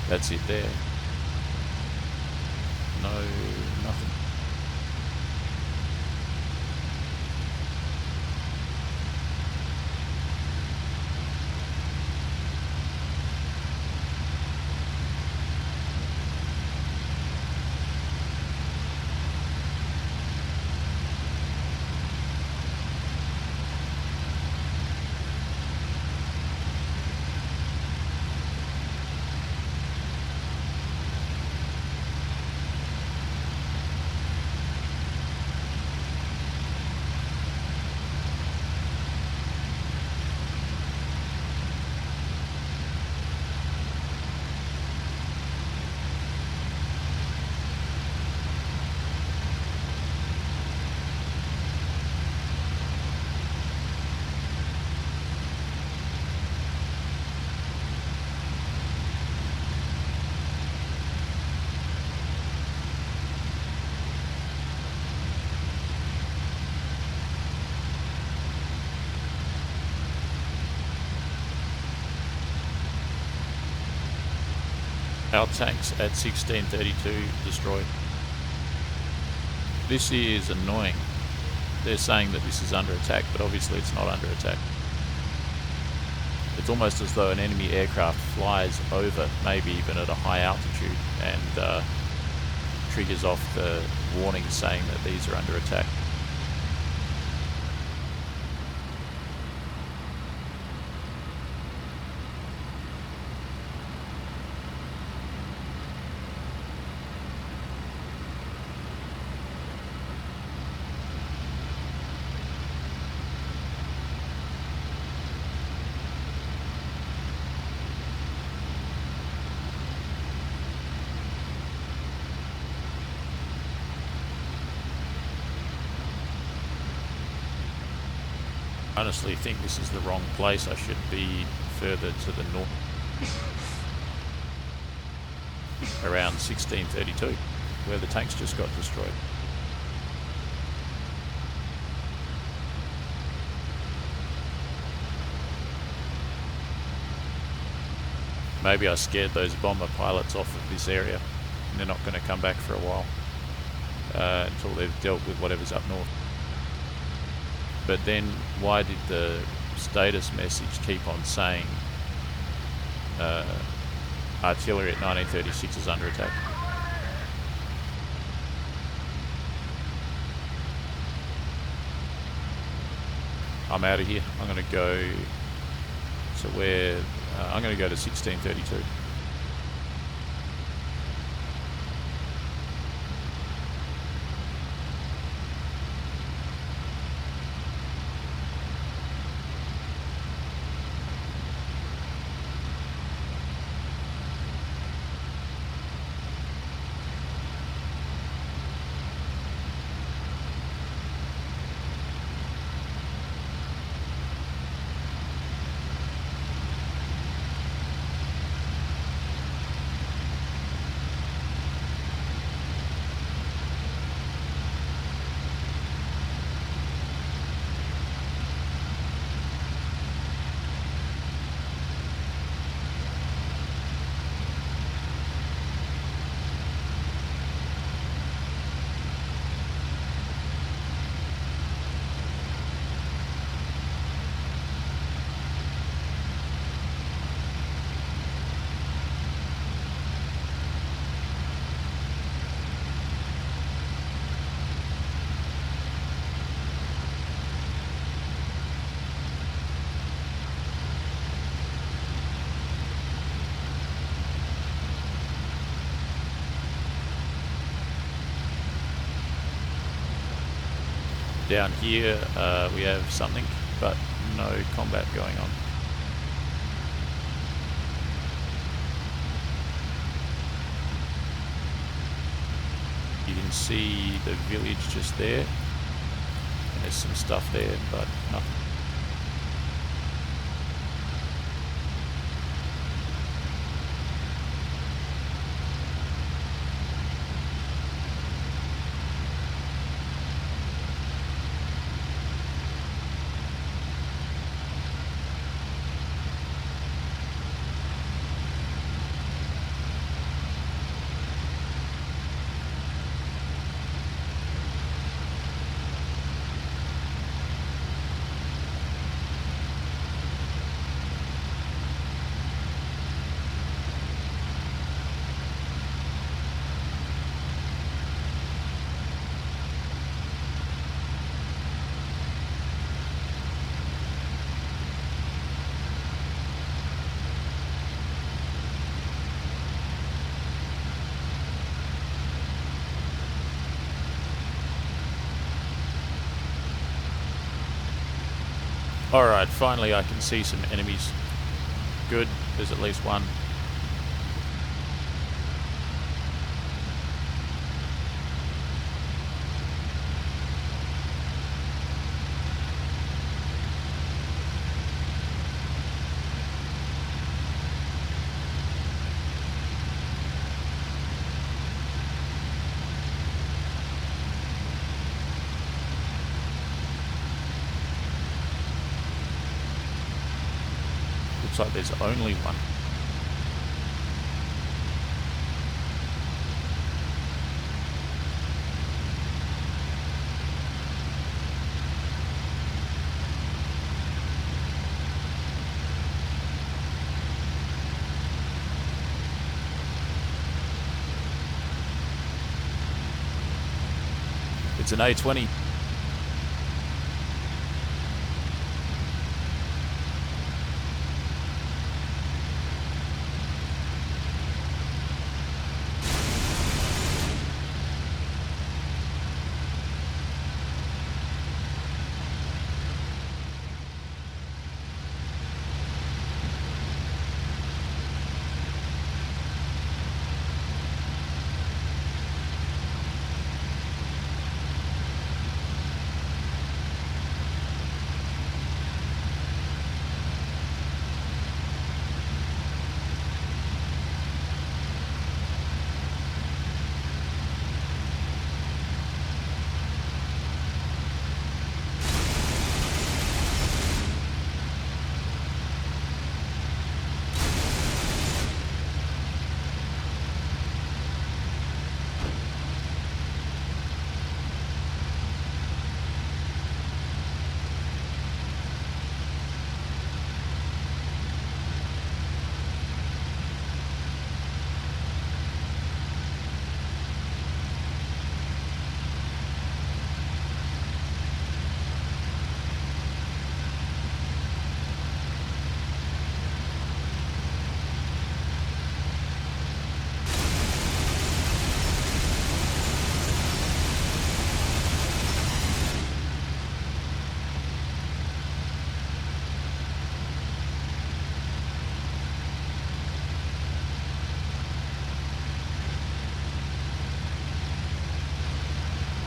That's it there. No, nothing. Our tanks at 1632 destroyed. This is annoying. They're saying that this is under attack, but obviously it's not under attack. It's almost as though an enemy aircraft flies over, maybe even at a high altitude, and triggers off the warning saying that these are under attack. I honestly think this is the wrong place. I should be further to the north. Around 1632, where the tanks just got destroyed. Maybe I scared those bomber pilots off of this area, and they're not going to come back for a while until they've dealt with whatever's up north. But then why did the status message keep on saying artillery at 1936 is under attack? I'm out of here. I'm going to go. So where? I'm going to go to 1632. Down here we have something, but no combat going on. You can see the village just there. And there's some stuff there, but nothing. Alright, finally I can see some enemies. Good, there's at least one. Looks like there's only one. It's an A20.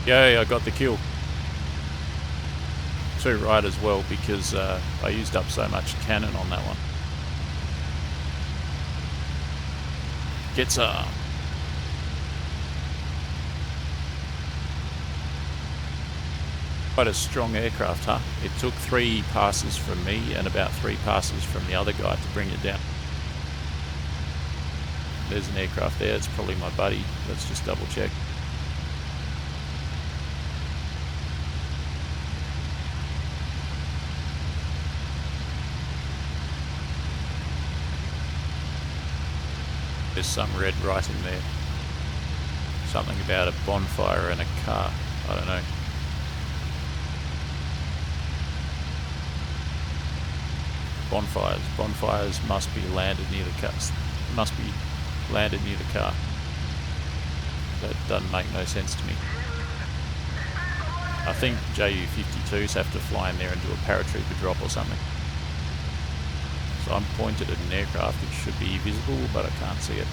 Yeah, I got the kill. 2 right as well because I used up so much cannon on that one. Gets quite a strong aircraft, huh? It took 3 passes from me and about 3 passes from the other guy to bring it down. There's an aircraft there. It's probably my buddy. Let's just double check. There's some red right in there. Something about a bonfire and a car. I don't know. Bonfires must be landed near the car. That doesn't make no sense to me. I think Ju-52s have to fly in there and do a paratrooper drop or something. So I'm pointed at an aircraft which should be visible, but I can't see it.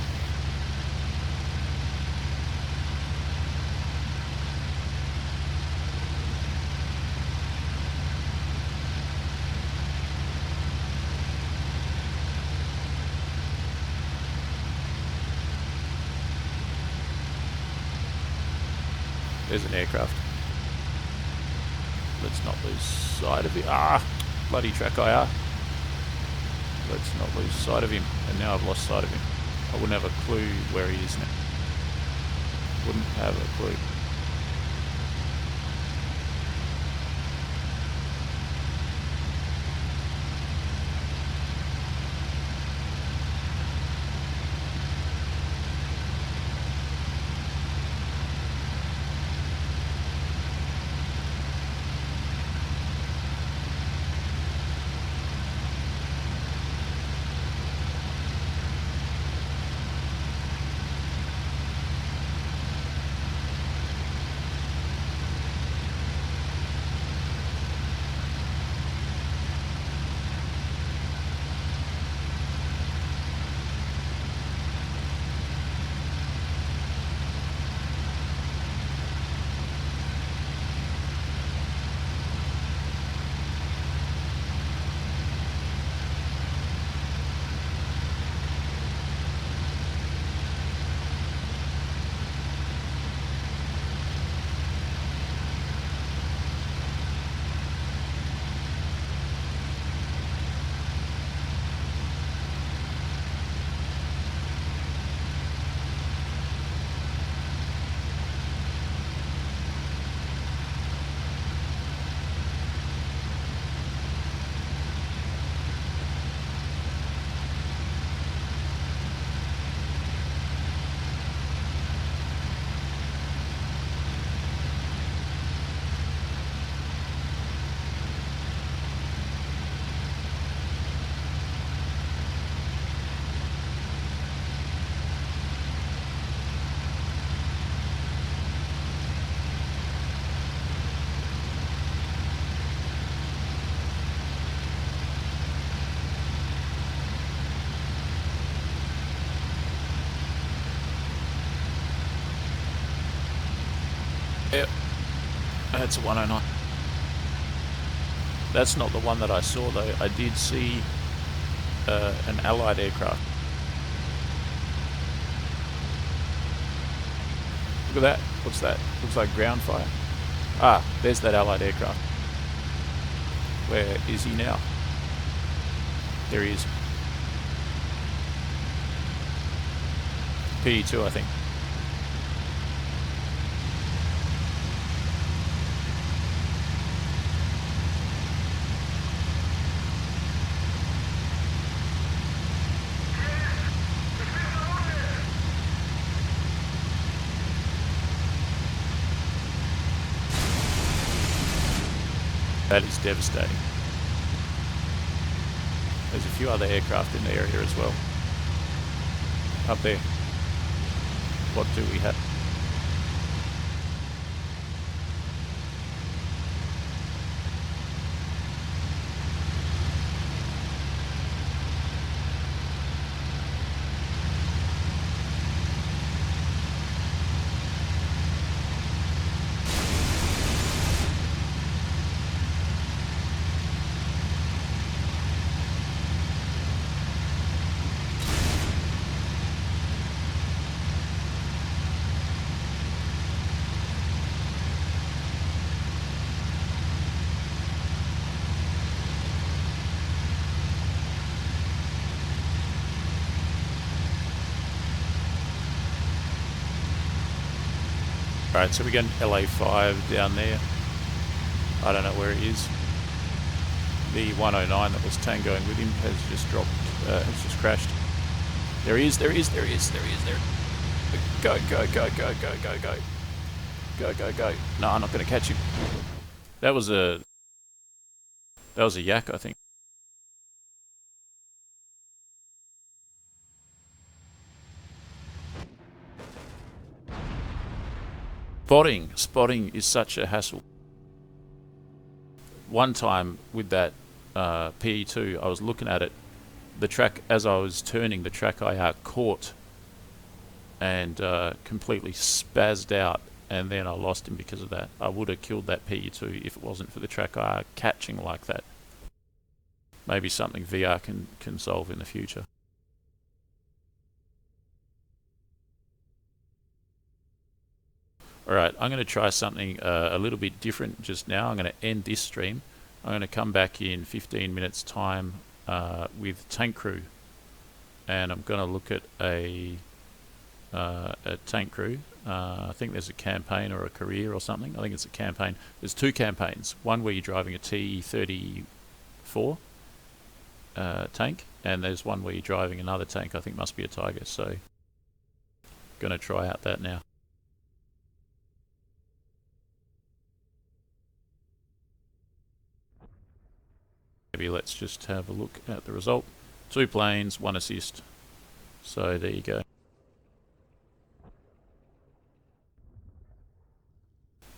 There's an aircraft. Let's not lose sight of it. Ah! Bloody track IR. Let's not lose sight of him. And now I've lost sight of him. I wouldn't have a clue where he is now. Wouldn't have a clue. Yep, that's a 109. That's not the one that I saw though. I did see an Allied aircraft. Look at that. What's that? Looks like ground fire. Ah, there's that Allied aircraft. Where is he now? There he is. PE2, I think. That is devastating. There's a few other aircraft in the area as well. Up there. What do we have? Alright, so we got an LA5 down there. I don't know where it is. The 109 that was tangoing with him has just dropped, has just crashed. There he is. Go. Go. No, I'm not going to catch him. That was a yak, I think. Spotting is such a hassle. One time with that PE2, I was looking at it. The track, as I was turning, the track IR caught and completely spazzed out, and then I lost him because of that. I would have killed that PE2 if it wasn't for the track IR catching like that. Maybe something VR can solve in the future. Alright, I'm going to try something a little bit different just now. I'm going to end this stream. I'm going to come back in 15 minutes time with Tank Crew, and I'm going to look at a Tank Crew. I think there's a campaign or a career or something. I think it's a campaign. There's two campaigns. One where you're driving a T-34 tank, and there's one where you're driving another tank. I think must be a Tiger. So, going to try out that now. Maybe let's just have a look at the result. 2 planes, 1 assist. So there you go.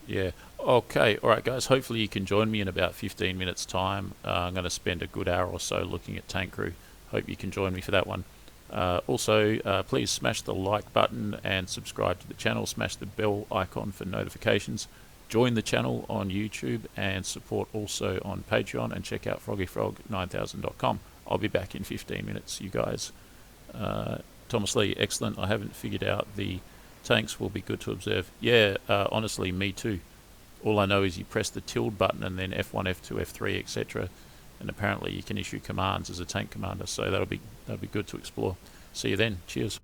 Yeah. Okay. All right, guys. Hopefully you can join me in about 15 minutes time. I'm going to spend a good hour or so looking at Tank Crew. Hope you can join me for that one. Also, please smash the like button and subscribe to the channel. Smash the bell icon for notifications. Join the channel on YouTube and support also on Patreon, and check out froggyfrog9000.com. I'll be back in 15 minutes, you guys. Thomas Lee, excellent. I haven't figured out the tanks. Will be good to observe. Yeah, honestly, me too. All I know is you press the tilde button and then F1, F2, F3, etc. And apparently you can issue commands as a tank commander. So that'll be good to explore. See you then. Cheers.